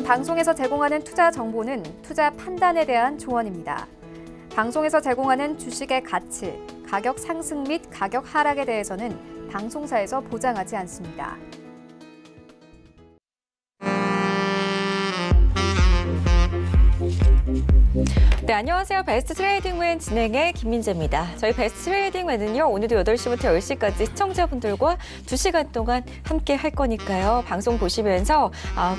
방송에서 제공하는 투자 정보는 투자 판단에 대한 조언입니다. 방송에서 제공하는 주식의 가치, 가격 상승 및 가격 하락에 대해서는 방송사에서 보장하지 않습니다. 네, 안녕하세요. 베스트 트레이딩맨 진행의 김민재입니다. 저희 베스트 트레이딩맨은요, 오늘도 8시부터 10시까지 시청자분들과 2시간 동안 함께 할 거니까요. 방송 보시면서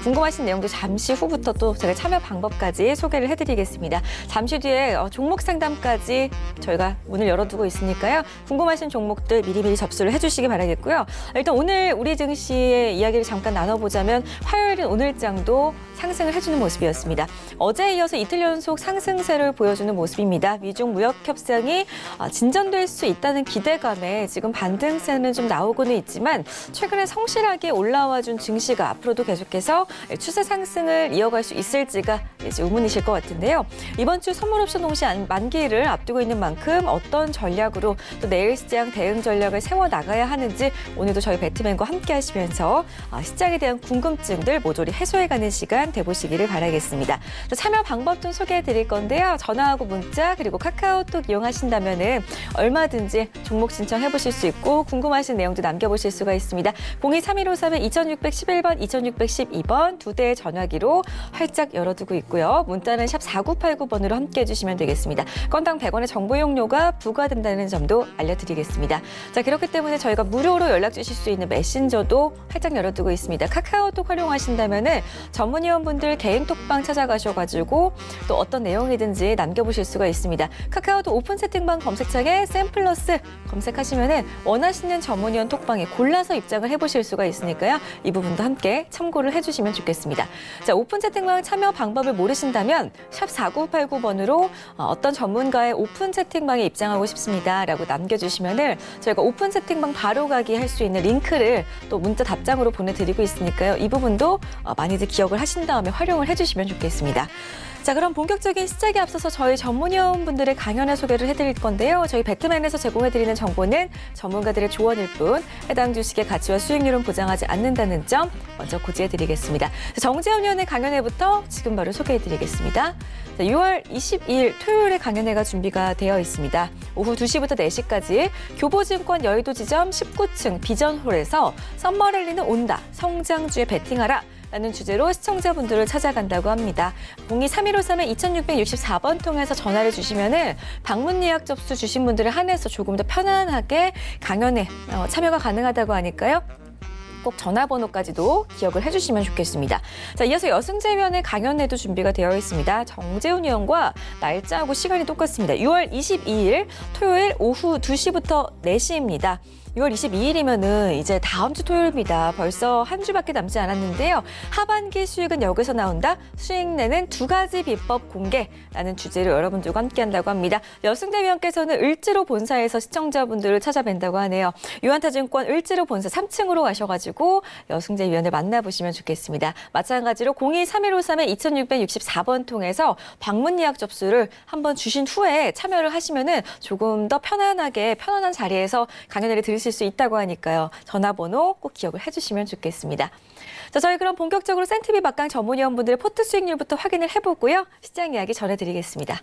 궁금하신 내용도 잠시 후부터 또 제가 참여 방법까지 소개를 해드리겠습니다. 잠시 뒤에 종목 상담까지 저희가 문을 열어두고 있으니까요. 궁금하신 종목들 미리미리 접수를 해주시기 바라겠고요. 일단 오늘 우리 증시의 이야기를 잠깐 나눠보자면 화요일인 오늘장도 상승을 해주는 모습이었습니다. 어제에 이어서 이틀 연속 상승세를 보여주는 모습입니다. 미중 무역 협상이 진전될 수 있다는 기대감에 지금 반등세는 좀 나오고는 있지만 최근에 성실하게 올라와준 증시가 앞으로도 계속해서 추세 상승을 이어갈 수 있을지가 이제 의문이실 것 같은데요. 이번 주 선물 옵션 동시 만기를 앞두고 있는 만큼 어떤 전략으로 또 내일 시장 대응 전략을 세워나가야 하는지 오늘도 저희 배트맨과 함께 하시면서 시장에 대한 궁금증들 모조리 해소해가는 시간 돼보시기를 바라겠습니다. 참여 방법 좀 소개해 드릴 건데요. 전화하고 문자 그리고 카카오톡 이용하신다면은 얼마든지 종목 신청해 보실 수 있고 궁금하신 내용도 남겨보실 수가 있습니다. 023153-2611번, 2612번 두 대의 전화기로 활짝 열어두고 있고요. 문자는 샵 4989번으로 함께 해주시면 되겠습니다. 건당 100원의 정보 이용료가 부과된다는 점도 알려드리겠습니다. 자, 그렇기 때문에 저희가 무료로 연락 주실 수 있는 메신저도 활짝 열어두고 있습니다. 카카오톡 활용하신다면은 전문위원분들 개인 톡방 찾아가셔가지고 또 어떤 내용이든지 남겨보실 수가 있습니다. 카카오톡 오픈 채팅방 검색창에 샘플러스 검색하시면은 원하시는 전문위원 톡방에 골라서 입장을 해보실 수가 있으니까요. 이 부분도 함께 참고를 해주시면 좋겠습니다. 자, 오픈 채팅방 참여 방법을 모르신다면 샵 4989번으로 어떤 전문가의 오픈 채팅방에 입장하고 싶습니다라고 남겨주시면은 저희가 오픈 채팅방 바로 가기 할 수 있는 링크를 또 문자 답장으로 보내드리고 있으니까요. 이 부분도 많이들 기억을 하신 다음에 활용을 해주시면 좋겠습니다. 자, 그럼 본격적인 시작에 앞서서 저희 전문위원분들의 강연을 소개를 해드릴 건데요. 저희 배트맨에서 제공해드리는 정보는 전문가들의 조언일 뿐 해당 주식의 가치와 수익률은 보장하지 않는다는 점 먼저 고지해드리겠습니다. 정재훈 위원의 강연회부터 지금 바로 소개해드리겠습니다. 자, 6월 22일 토요일에 강연회가 준비가 되어 있습니다. 오후 2시부터 4시까지 교보증권 여의도 지점 19층 비전홀에서 썸머랠리는 온다, 성장주에 베팅하라 라는 주제로 시청자분들을 찾아간다고 합니다. 023153-2664번 통해서 전화를 주시면은 방문 예약 접수 주신 분들을 한해서 조금 더 편안하게 강연에 참여가 가능하다고 하니까요. 꼭 전화번호까지도 기억을 해주시면 좋겠습니다. 자, 이어서 여승재 위원의 강연회도 준비가 되어 있습니다. 정재훈 위원과 날짜하고 시간이 똑같습니다. 6월 22일 토요일 오후 2시부터 4시입니다. 6월 22일이면은 이제 다음 주 토요일입니다. 벌써 한 주밖에 남지 않았는데요. 하반기 수익은 여기서 나온다. 수익 내는 2가지 비법 공개라는 주제로 여러분들과 함께한다고 합니다. 여승재 위원께서는 을지로 본사에서 시청자분들을 찾아뵌다고 하네요. 유한타증권 을지로 본사 3층으로 가셔가지고 여승재 위원을 만나보시면 좋겠습니다. 마찬가지로 023153-2664번 통해서 방문 예약 접수를 한번 주신 후에 참여를 하시면은 조금 더 편안하게 편안한 자리에서 강연회를 들으실 수 있다고 하니까요. 전화번호 꼭 기억을 해주시면 좋겠습니다. 자, 저희 그럼 본격적으로 센티비 막강 전문위원분들의 포트 수익률부터 확인을 해보고요. 시장 이야기 전해드리겠습니다.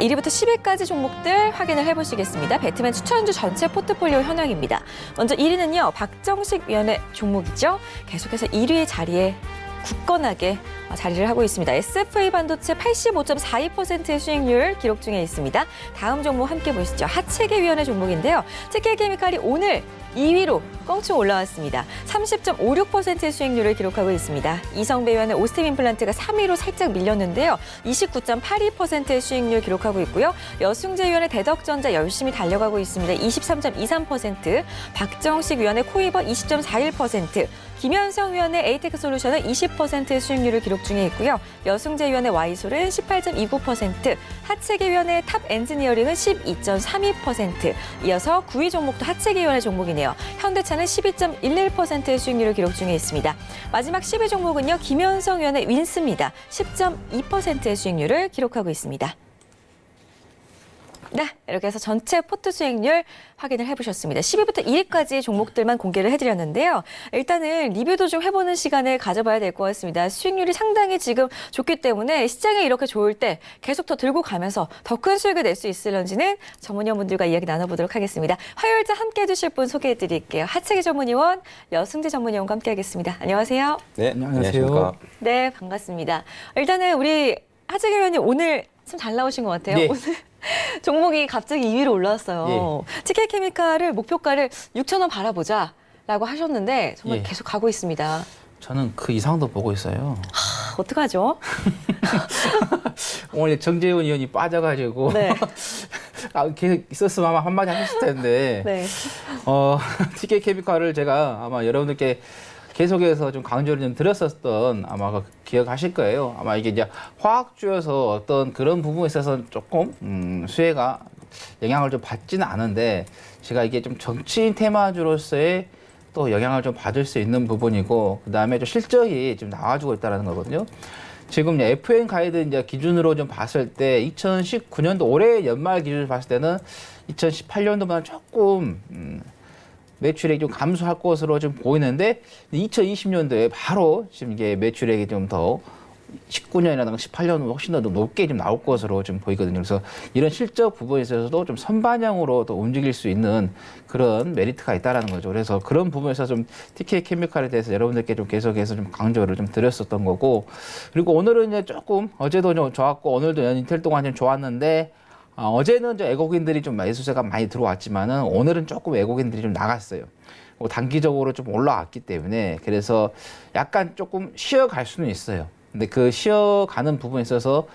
1위부터 10위까지 종목들 확인을 해보시겠습니다. 배트맨 추천주 전체 포트폴리오 현황입니다. 먼저 1위는요. 박정식 위원의 종목이죠. 계속해서 1위 자리에 굳건하게 자리를 하고 있습니다. SFA 반도체 85.42%의 수익률 기록 중에 있습니다. 다음 종목 함께 보시죠. 하체계위원회 종목인데요. 체계케미칼이 오늘 2위로 껑충 올라왔습니다. 30.56%의 수익률을 기록하고 있습니다. 이성배위원회 오스템 임플란트가 3위로 살짝 밀렸는데요. 29.82%의 수익률 기록하고 있고요. 여승재 위원회 대덕전자 열심히 달려가고 있습니다. 23.23%, 박정식 위원회 코이버 20.41%, 김현성 위원회 에이테크솔루션은 20%의 수익률을 기록 중에 있고요. 여승재 위원회 와이솔은 18.29%, 하체계 위원회 탑 엔지니어링은 12.32%, 이어서 9위 종목도 하체계 위원회 종목이네요. 현대차는 12.11%의 수익률을 기록 중에 있습니다. 마지막 10위 종목은요. 김현성 위원회 윈스입니다. 10.2%의 수익률을 기록하고 있습니다. 네, 이렇게 해서 전체 포트 수익률 확인을 해보셨습니다. 10위부터 1위까지 종목들만 공개를 해드렸는데요. 일단은 리뷰도 좀 해보는 시간을 가져봐야 될 것 같습니다. 수익률이 상당히 지금 좋기 때문에 시장이 이렇게 좋을 때 계속 더 들고 가면서 더 큰 수익을 낼 수 있을런지는 전문위원분들과 이야기 나눠보도록 하겠습니다. 화요일자 함께 해주실 분 소개해드릴게요. 하채기 전문위원, 여승재 전문위원과 함께하겠습니다. 안녕하세요. 네, 안녕하세요. 네, 반갑습니다. 일단은 우리 하채기 위원님 오늘 참 잘 나오신 것 같아요. 네. 오늘 종목이 갑자기 2위로 올라왔어요. TK케미칼을 목표가를 6,000원 바라보자라고 하셨는데 정말 예. 계속 가고 있습니다. 저는 그 이상도 보고 있어요. 어떡하죠? 오늘 정재훈 의원이 빠져가지고 네. 계속 있었으면 아마 한마디 하셨을 텐데 네. TK케미칼을 제가 아마 여러분들께 계속해서 좀 강조를 좀 드렸었던 아마 기억하실 거예요. 아마 이게 이제 화학주여서 어떤 그런 부분에 있어서 조금 수혜가 영향을 좀 받지는 않은데 제가 이게 좀 정치인 테마주로서의 또 영향을 좀 받을 수 있는 부분이고 그 다음에 좀 실적이 좀 나와주고 있다는 거거든요. 지금 이제 FN 가이드 이제 기준으로 좀 봤을 때 2019년도 올해 연말 기준으로 봤을 때는 2018년도보다 조금 매출액이 좀 감소할 것으로 좀 보이는데 2020년도에 바로 지금 이게 매출액이 좀 더 19년이라든가 18년은 훨씬 더 높게 좀 나올 것으로 좀 보이거든요. 그래서 이런 실적 부분에 있어서도 좀 선반영으로 또 움직일 수 있는 그런 메리트가 있다라는 거죠. 그래서 그런 부분에서 좀 TK케미칼에 대해서 여러분들께 좀 계속해서 좀 강조를 좀 드렸었던 거고 그리고 오늘은 이제 조금 어제도 좀 좋았고 오늘도 이틀 동안 좀 좋았는데 어제는 저 외국인들이 좀 매수세가 많이 들어왔지만은 오늘은 조금 외국인들이 좀 나갔어요. 단기적으로 좀 올라왔기 때문에 그래서 약간 조금 쉬어갈 수는 있어요. 근데 그 쉬어가는 부분에 있어서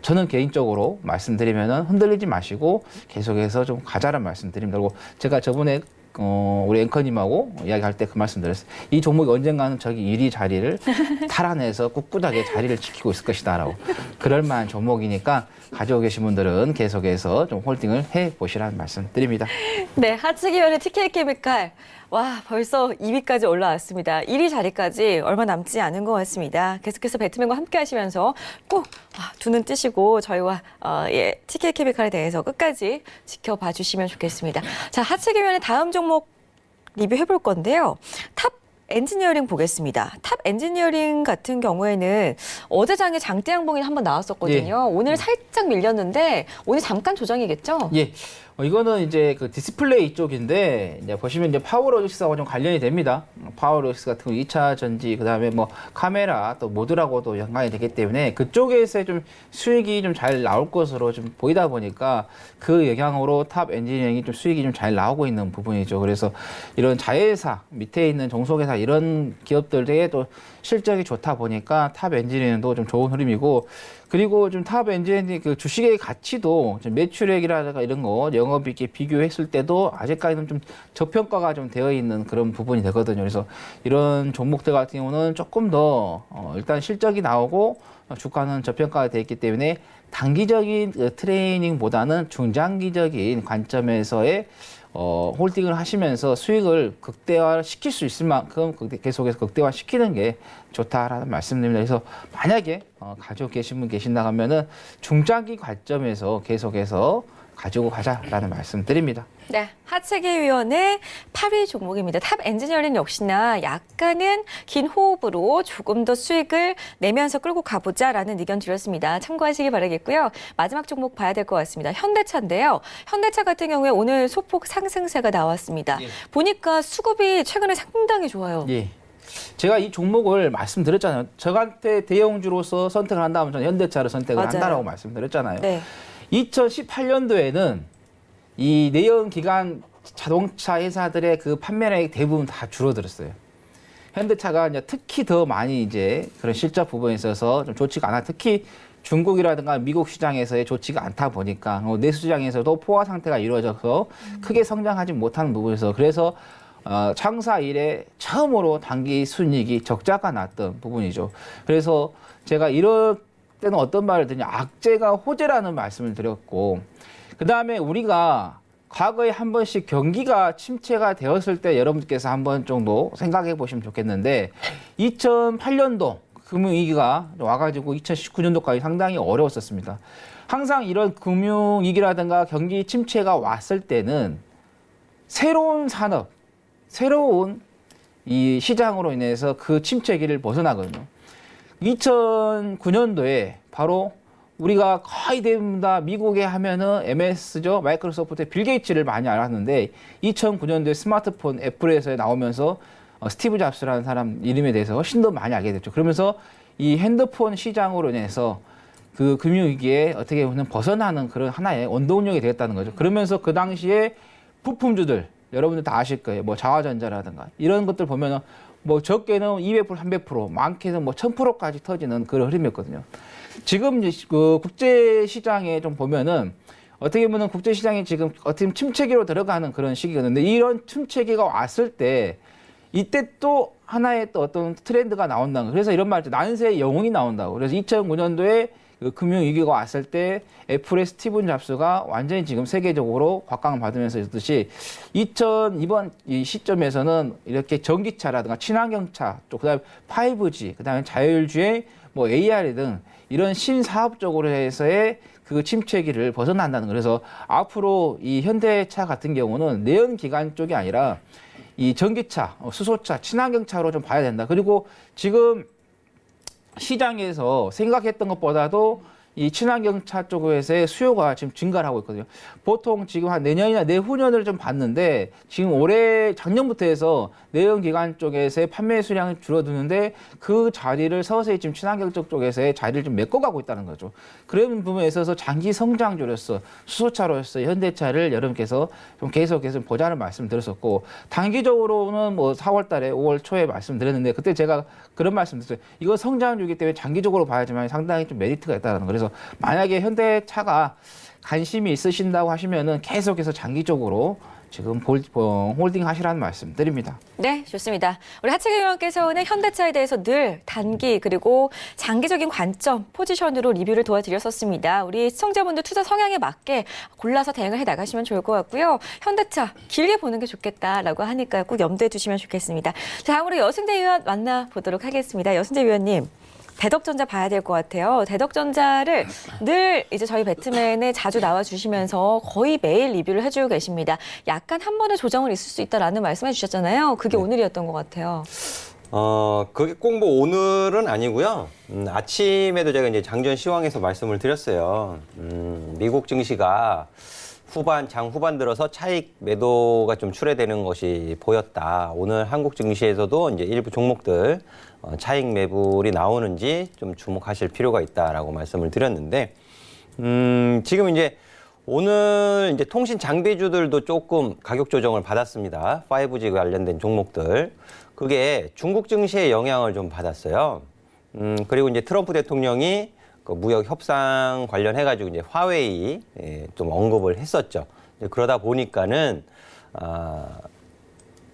저는 개인적으로 말씀드리면은 흔들리지 마시고 계속해서 좀 가자란 말씀드립니다. 그리고 제가 저번에 우리 앵커님하고 이야기할 때 그 말씀 드렸어요. 이 종목이 언젠가는 저기 1위 자리를 탈환해서 꿋꿋하게 자리를 지키고 있을 것이다라고. 그럴 만한 종목이니까 가지고 계신 분들은 계속해서 좀 홀딩을 해보시라는 말씀 드립니다. 네, 하채기 위원의 TK케미칼. 와, 벌써 2위까지 올라왔습니다. 1위 자리까지 얼마 남지 않은 것 같습니다. 계속해서 배트맨과 함께 하시면서 꼭 두 눈 뜨시고 저희와 TK케미칼에 대해서 끝까지 지켜봐 주시면 좋겠습니다. 자, 하채기 위원의 다음 종목 리뷰해 볼 건데요. 탑 엔지니어링 보겠습니다. 탑 엔지니어링 같은 경우에는 어제 장에 장대 양봉이 한번 나왔었거든요. 오늘 살짝 밀렸는데 오늘 잠깐 조정이겠죠? 예. 이거는 이제 그 디스플레이 쪽인데, 이제 보시면 이제 파워로직스하고 좀 관련이 됩니다. 파워로직스 같은 거 2차 전지, 그 다음에 뭐 카메라 또 모드라고도 연관이 되기 때문에 그쪽에서 좀 수익이 좀 잘 나올 것으로 좀 보이다 보니까 그 영향으로 탑 엔지니어링이 좀 수익이 좀 잘 나오고 있는 부분이죠. 그래서 이런 자회사, 밑에 있는 종속회사 이런 기업들에 또 실적이 좋다 보니까 탑 엔지니어링도 좀 좋은 흐름이고 그리고 좀 탑 엔지니어링 그 주식의 가치도 좀 매출액이라든가 이런 거 영업이익에 비교했을 때도 아직까지는 좀 저평가가 좀 되어 있는 그런 부분이 되거든요. 그래서 이런 종목들 같은 경우는 조금 더 일단 실적이 나오고 주가는 저평가가 되어 있기 때문에 단기적인 트레이닝보다는 중장기적인 관점에서의 홀딩을 하시면서 수익을 극대화시킬 수 있을 만큼 계속해서 극대화시키는 게 좋다라는 말씀드립니다. 그래서 만약에 가지고 계신 분 계신다 하면은 중장기 관점에서 계속해서 가지고 가자라는 말씀드립니다. 네, 하채기 위원의 8위 종목입니다. 탑 엔지니어링 역시나 약간은 긴 호흡으로 조금 더 수익을 내면서 끌고 가보자라는 의견 드렸습니다. 참고하시기 바라겠고요. 마지막 종목 봐야 될 것 같습니다. 현대차인데요. 현대차 같은 경우에 오늘 소폭 상승세가 나왔습니다. 예. 보니까 수급이 최근에 상당히 좋아요. 예. 제가 이 종목을 말씀드렸잖아요. 저한테 대형주로서 선택을 한다면 저는 현대차를 선택을 맞아요. 한다라고 말씀드렸잖아요. 네. 2018년도에는 이 내연기관 자동차 회사들의 그 판매량이 대부분 다 줄어들었어요. 현대차가 이제 특히 더 많이 이제 그런 실적 부분에 있어서 좀 좋지가 않아. 특히 중국이라든가 미국 시장에서의 좋지가 않다 보니까 내수 시장에서도 포화 상태가 이루어져서 크게 성장하지 못하는 부분에서 그래서 창사 이래 처음으로 단기 순이익이 적자가 났던 부분이죠. 그래서 제가 이럴 때는 어떤 말을 드냐, 악재가 호재라는 말씀을 드렸고, 그 다음에 우리가 과거에 한 번씩 경기가 침체가 되었을 때 여러분께서 한 번 정도 생각해 보시면 좋겠는데, 2008년도 금융위기가 와가지고 2019년도까지 상당히 어려웠었습니다. 항상 이런 금융위기라든가 경기 침체가 왔을 때는 새로운 산업, 새로운 이 시장으로 인해서 그 침체기를 벗어나거든요. 2009년도에 바로 우리가 거의 대부분 다 미국에 하면은 MS죠. 마이크로소프트의 빌 게이츠를 많이 알았는데 2009년도에 스마트폰 애플에서 나오면서 스티브 잡스라는 사람 이름에 대해서 훨씬 더 많이 알게 됐죠. 그러면서 이 핸드폰 시장으로 인해서 그 금융위기에 어떻게 보면 벗어나는 그런 하나의 원동력이 되었다는 거죠. 그러면서 그 당시에 부품주들, 여러분들 다 아실 거예요. 뭐 자화전자라든가 이런 것들 보면은 뭐 적게는 200%, 300%, 많게는 뭐 1000%까지 터지는 그런 흐름이었거든요. 지금 이제 그 국제 시장에 좀 보면은 어떻게 보면 국제 시장이 지금 어떻게 보면 침체기로 들어가는 그런 시기였는데 이런 침체기가 왔을 때 이때 또 하나의 또 어떤 트렌드가 나온다는 거예요. 그래서 이런 말이죠. 난세의 영웅이 나온다고. 그래서 2009년도에 그 금융위기가 왔을 때 애플의 스티븐 잡스가 완전히 지금 세계적으로 곽광을 받으면서 있듯이 이번 이 시점에서는 이렇게 전기차라든가 친환경차, 또 그다음에 5G, 그다음에 자율주행, 뭐 AR 등 이런 신사업 쪽으로 해서의 그 침체기를 벗어난다는 거예요. 그래서 앞으로 이 현대차 같은 경우는 내연기관 쪽이 아니라 이 전기차, 수소차, 친환경차로 좀 봐야 된다. 그리고 지금 시장에서 생각했던 것보다도 이 친환경차 쪽에서의 수요가 지금 증가를 하고 있거든요. 보통 지금 한 내년이나 내후년을 좀 봤는데 지금 올해 작년부터 해서 내연기관 쪽에서의 판매 수량이 줄어드는데 그 자리를 서서히 지금 친환경 쪽에서의 자리를 좀 메꿔가고 있다는 거죠. 그런 부분에 있어서 장기 성장주로서 수소차로서 현대차를 여러분께서 좀 계속해서 보자는 말씀을 드렸었고 단기적으로는 뭐 4월 달에 5월 초에 말씀드렸는데 그때 제가 그런 말씀 드렸어요. 이거 성장주이기 때문에 장기적으로 봐야지만 상당히 좀 메리트가 있다는 거. 그래서 만약에 현대차가 관심이 있으신다고 하시면은 계속해서 장기적으로 지금 홀딩 하시라는 말씀 드립니다. 네, 좋습니다. 우리 하채경 의원께서는 현대차에 대해서 늘 단기 그리고 장기적인 관점, 포지션으로 리뷰를 도와드렸었습니다. 우리 시청자분들 투자 성향에 맞게 골라서 대응을 해 나가시면 좋을 것 같고요. 현대차 길게 보는 게 좋겠다라고 하니까 꼭 염두에 두시면 좋겠습니다. 자, 다음으로 여승재 의원 만나보도록 하겠습니다. 여승재 의원님. 대덕전자 봐야 될 것 같아요. 대덕전자를 늘 이제 저희 배트맨에 자주 나와주시면서 거의 매일 리뷰를 해주고 계십니다. 약간 한 번의 조정은 있을 수 있다라는 말씀해 주셨잖아요. 그게 오늘이었던 것 같아요. 그게 꼭 뭐 오늘은 아니고요. 아침에도 제가 이제 장전 시황에서 말씀을 드렸어요. 미국 증시가 장 후반 들어서 차익 매도가 좀 출회되는 것이 보였다. 오늘 한국 증시에서도 이제 일부 종목들 차익 매불이 나오는지 좀 주목하실 필요가 있다라고 말씀을 드렸는데, 지금 이제 오늘 이제 통신 장비주들도 조금 가격 조정을 받았습니다. 5G 관련된 종목들. 그게 중국 증시에 영향을 좀 받았어요. 그리고 이제 트럼프 대통령이 그 무역 협상 관련해가지고 이제 화웨이 좀 언급을 했었죠. 그러다 보니까는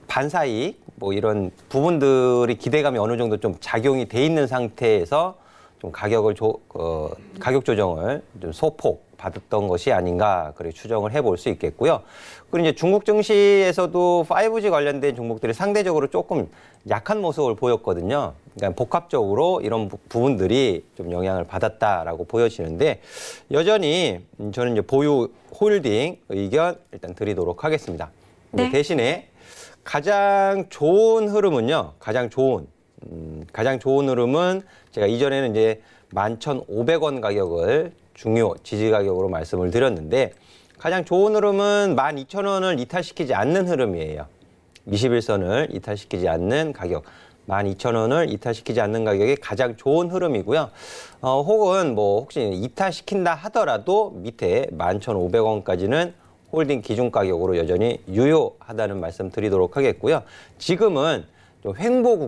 반사이익 뭐 이런 부분들이 기대감이 어느 정도 좀 작용이 돼 있는 상태에서 좀 가격 조정을 좀 소폭 받았던 것이 아닌가 그렇게 추정을 해볼 수 있겠고요. 그리고 이제 중국 증시에서도 5G 관련된 종목들이 상대적으로 조금 약한 모습을 보였거든요. 그러니까 복합적으로 이런 부분들이 좀 영향을 받았다라고 보여지는데 여전히 저는 이제 보유 홀딩 의견 일단 드리도록 하겠습니다. 네. 대신에 가장 좋은 흐름은요. 가장 좋은 흐름은 제가 이전에는 이제 11,500원 가격을 중요 지지 가격으로 말씀을 드렸는데 가장 좋은 흐름은 12,000원을 이탈시키지 않는 흐름이에요. 21선을 이탈시키지 않는 가격. 12,000원을 이탈시키지 않는 가격이 가장 좋은 흐름이고요. 혹은 뭐 혹시 이탈시킨다 하더라도 밑에 11,500원까지는 홀딩 기준 가격으로 여전히 유효하다는 말씀 드리도록 하겠고요. 지금은 좀 횡보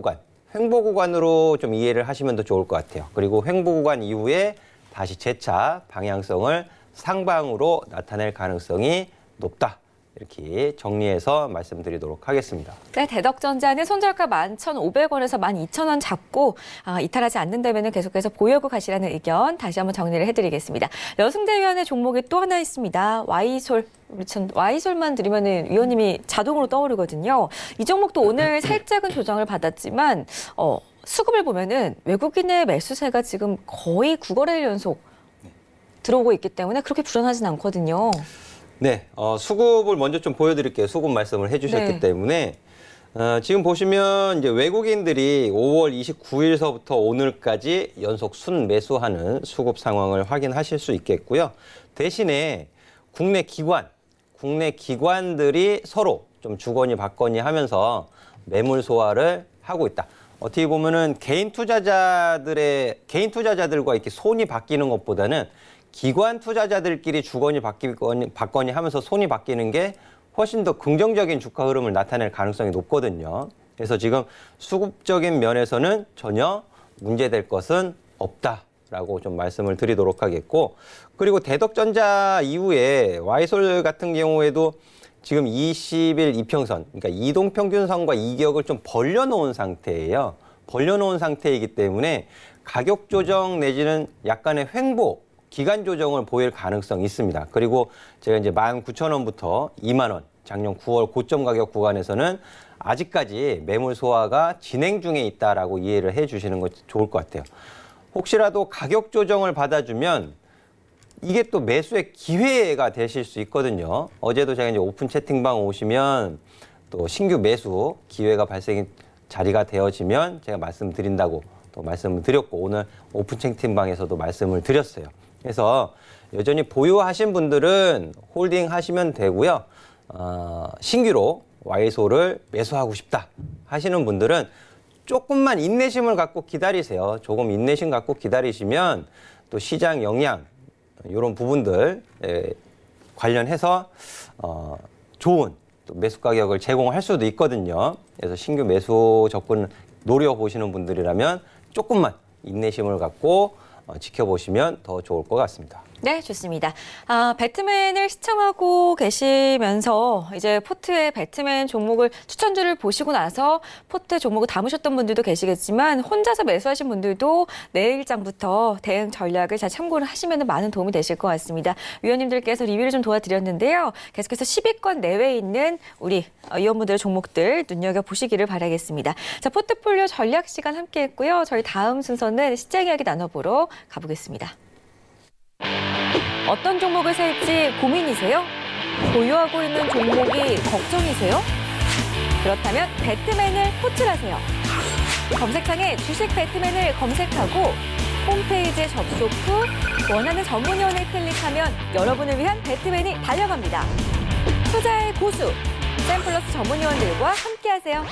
구간으로 좀 이해를 하시면 더 좋을 것 같아요. 그리고 횡보 구간 이후에 다시 재차 방향성을 상방으로 나타낼 가능성이 높다. 이렇게 정리해서 말씀드리도록 하겠습니다. 네, 대덕전자는 손절가 11,500원에서 12,000원 잡고 이탈하지 않는다면 계속해서 보유하고 가시라는 의견 다시 한번 정리를 해드리겠습니다. 여승재 위원의 종목이 또 하나 있습니다. 와이솔. 와이솔만 드리면은 위원님이 자동으로 떠오르거든요. 이 종목도 오늘 살짝은 조정을 받았지만 수급을 보면은 외국인의 매수세가 지금 거의 9거래일 연속 들어오고 있기 때문에 그렇게 불안하진 않거든요. 네, 수급을 먼저 좀 보여드릴게요. 수급 말씀을 해주셨기 네. 때문에 지금 보시면 이제 외국인들이 5월 29일서부터 오늘까지 연속 순매수하는 수급 상황을 확인하실 수 있겠고요. 대신에 국내 기관들이 서로 좀 주거니 받거니 하면서 매물 소화를 하고 있다. 어떻게 보면은 개인 투자자들과 이렇게 손이 바뀌는 것보다는 기관 투자자들끼리 주거니 받거니 하면서 손이 바뀌는 게 훨씬 더 긍정적인 주가 흐름을 나타낼 가능성이 높거든요. 그래서 지금 수급적인 면에서는 전혀 문제될 것은 없다라고 좀 말씀을 드리도록 하겠고, 그리고 대덕전자 이후에 와이솔 같은 경우에도 지금 20일 이평선, 그러니까 이동평균선과 이격을 좀 벌려놓은 상태예요. 벌려놓은 상태이기 때문에 가격 조정 내지는 약간의 횡보, 기간 조정을 보일 가능성이 있습니다. 그리고 제가 이제 19,000원부터 2만 원, 작년 9월 고점 가격 구간에서는 아직까지 매물 소화가 진행 중에 있다라고 이해를 해 주시는 거 좋을 것 같아요. 혹시라도 가격 조정을 받아주면 이게 또 매수의 기회가 되실 수 있거든요. 어제도 제가 이제 오픈 채팅방 오시면 또 신규 매수 기회가 자리가 되어지면 제가 말씀드린다고 또 말씀을 드렸고, 오늘 오픈 채팅방에서도 말씀을 드렸어요. 그래서 여전히 보유하신 분들은 홀딩 하시면 되고요. 신규로 와이솔을 매수하고 싶다 하시는 분들은 조금만 인내심을 갖고 기다리세요. 조금 인내심 갖고 기다리시면 또 시장 영향 이런 부분들 관련해서 좋은 또 매수 가격을 제공할 수도 있거든요. 그래서 신규 매수 접근 노려보시는 분들이라면 조금만 인내심을 갖고 지켜보시면 더 좋을 것 같습니다. 네, 좋습니다. 배트맨을 시청하고 계시면서 이제 포트의 배트맨 종목을 추천주를 보시고 나서 포트의 종목을 담으셨던 분들도 계시겠지만 혼자서 매수하신 분들도 내일장부터 대응 전략을 잘 참고를 하시면 많은 도움이 되실 것 같습니다. 위원님들께서 리뷰를 좀 도와드렸는데요. 계속해서 10위권 내외에 있는 우리 위원분들의 종목들 눈여겨보시기를 바라겠습니다. 자, 포트폴리오 전략 시간 함께 했고요. 저희 다음 순서는 시장 이야기 나눠보러 가보겠습니다. 어떤 종목을 살지 고민이세요? 보유하고 있는 종목이 걱정이세요? 그렇다면 배트맨을 포출하세요. 검색창에 주식 배트맨을 검색하고 홈페이지에 접속 후 원하는 전문위원을 클릭하면 여러분을 위한 배트맨이 달려갑니다. 투자의 고수, 샘플러스 전문위원들과 함께하세요.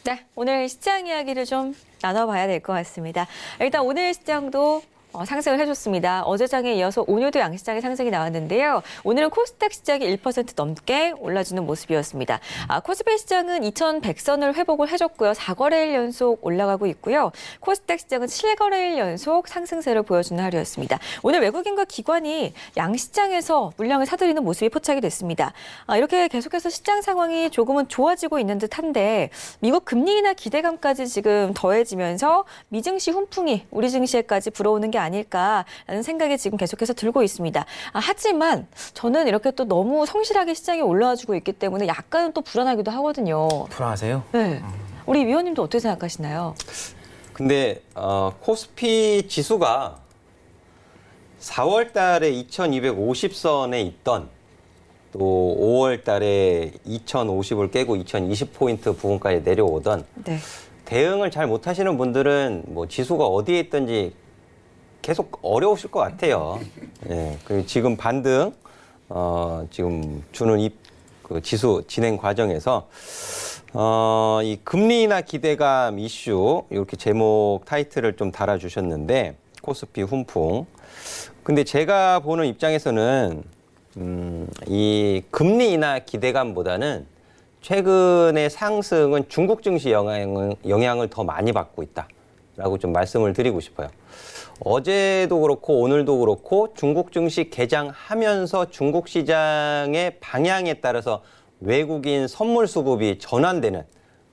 네, 오늘 시장 이야기를 좀 나눠봐야 될 것 같습니다. 일단 오늘 시장도 상승을 해줬습니다. 어제 장에 이어서 오늘도 양시장의 상승이 나왔는데요. 오늘은 코스닥 시장이 1% 넘게 올라주는 모습이었습니다. 코스피 시장은 2100선을 회복을 해줬고요. 4거래일 연속 올라가고 있고요. 코스닥 시장은 7거래일 연속 상승세를 보여주는 하루였습니다. 오늘 외국인과 기관이 양시장에서 물량을 사들이는 모습이 포착이 됐습니다. 이렇게 계속해서 시장 상황이 조금은 좋아지고 있는 듯한데 미국 금리 인하 기대감까지 지금 더해지면서 미증시 훈풍이 우리 증시에까지 불어오는 게 아닐까라는 생각이 지금 계속해서 들고 있습니다. 하지만 저는 이렇게 또 너무 성실하게 시장이 올라와주고 있기 때문에 약간은 또 불안하기도 하거든요. 불안하세요? 네. 우리 위원님도 어떻게 생각하시나요? 근데 코스피 지수가 4월 달에 2250선에 있던 또 5월 달에 2050을 깨고 2020포인트 부분까지 내려오던 네. 대응을 잘 못하시는 분들은 뭐 지수가 어디에 있든지 계속 어려우실 것 같아요. 예, 그리고 지금 반등, 지금 주는 그 지수 진행 과정에서, 이 금리 인하 기대감 이슈, 이렇게 제목 타이틀을 좀 달아주셨는데, 코스피 훈풍. 근데 제가 보는 입장에서는, 이 금리 인하 기대감보다는 최근의 상승은 중국 증시 영향을 더 많이 받고 있다라고 좀 말씀을 드리고 싶어요. 어제도 그렇고 오늘도 그렇고 중국 증시 개장하면서 중국 시장의 방향에 따라서 외국인 선물 수급이 전환되는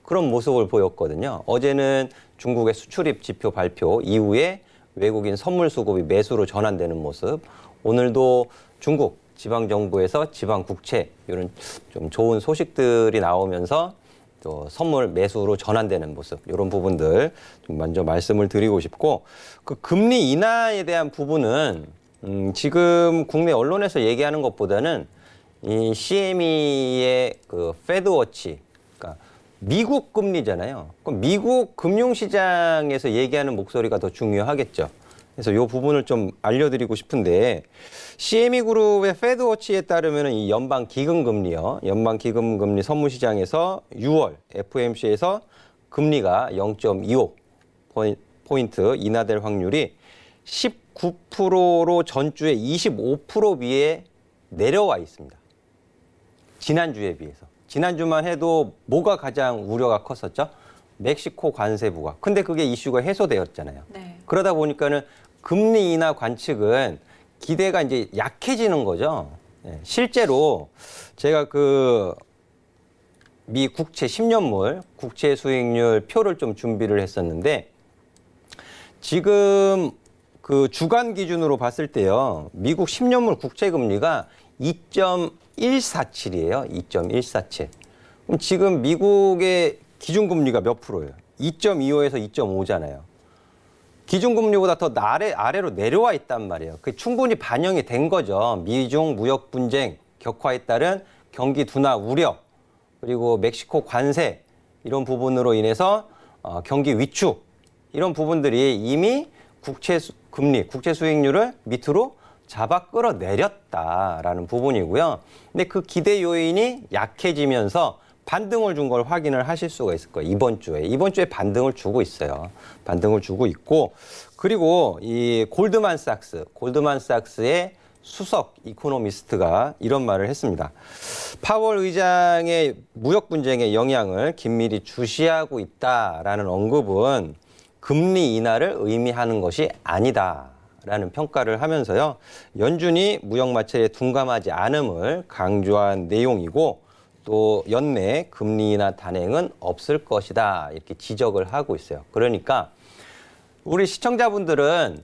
그런 모습을 보였거든요. 어제는 중국의 수출입 지표 발표 이후에 외국인 선물 수급이 매수로 전환되는 모습. 오늘도 중국 지방정부에서 지방국채 이런 좀 좋은 소식들이 나오면서 또 선물 매수로 전환되는 모습 이런 부분들 좀 먼저 말씀을 드리고 싶고 그 금리 인하에 대한 부분은 지금 국내 언론에서 얘기하는 것보다는 이 CME의 그 페드워치 그러니까 미국 금리잖아요. 그럼 미국 금융시장에서 얘기하는 목소리가 더 중요하겠죠. 그래서 이 부분을 좀 알려드리고 싶은데 CME 그룹의 페드워치에 따르면 이 연방 기금 금리요. 연방 기금 금리 선물 시장에서 6월 FOMC에서 금리가 0.25 포인트 인하될 확률이 19%로 전주에 25% 위에 내려와 있습니다. 지난주에 비해서. 지난주만 해도 뭐가 가장 우려가 컸었죠? 멕시코 관세 부과. 근데 그게 이슈가 해소되었잖아요. 네. 그러다 보니까는 금리 인하 관측은 기대가 이제 약해지는 거죠. 실제로 제가 그 미 국채 10년물 국채 수익률 표를 좀 준비를 했었는데 지금 그 주간 기준으로 봤을 때요. 미국 10년물 국채 금리가 2.147이에요. 2.147. 그럼 지금 미국의 기준금리가 몇 프로예요? 2.25에서 2.5잖아요. 기준금리보다 더 아래로 내려와 있단 말이에요. 그게 충분히 반영이 된 거죠. 미중 무역 분쟁 격화에 따른 경기 둔화 우려 그리고 멕시코 관세 이런 부분으로 인해서 경기 위축 이런 부분들이 이미 국채 수익률을 밑으로 잡아 끌어내렸다라는 부분이고요. 근데 그 기대 요인이 약해지면서 반등을 준 걸 확인을 하실 수가 있을 거예요. 이번 주에 반등을 주고 있어요. 반등을 주고 있고 그리고 이 골드만삭스의 수석 이코노미스트가 이런 말을 했습니다. 파월 의장의 무역 분쟁의 영향을 긴밀히 주시하고 있다라는 언급은 금리 인하를 의미하는 것이 아니다라는 평가를 하면서요. 연준이 무역 마찰에 둔감하지 않음을 강조한 내용이고 또 연내 금리 인하 단행은 없을 것이다 이렇게 지적을 하고 있어요. 그러니까 우리 시청자분들은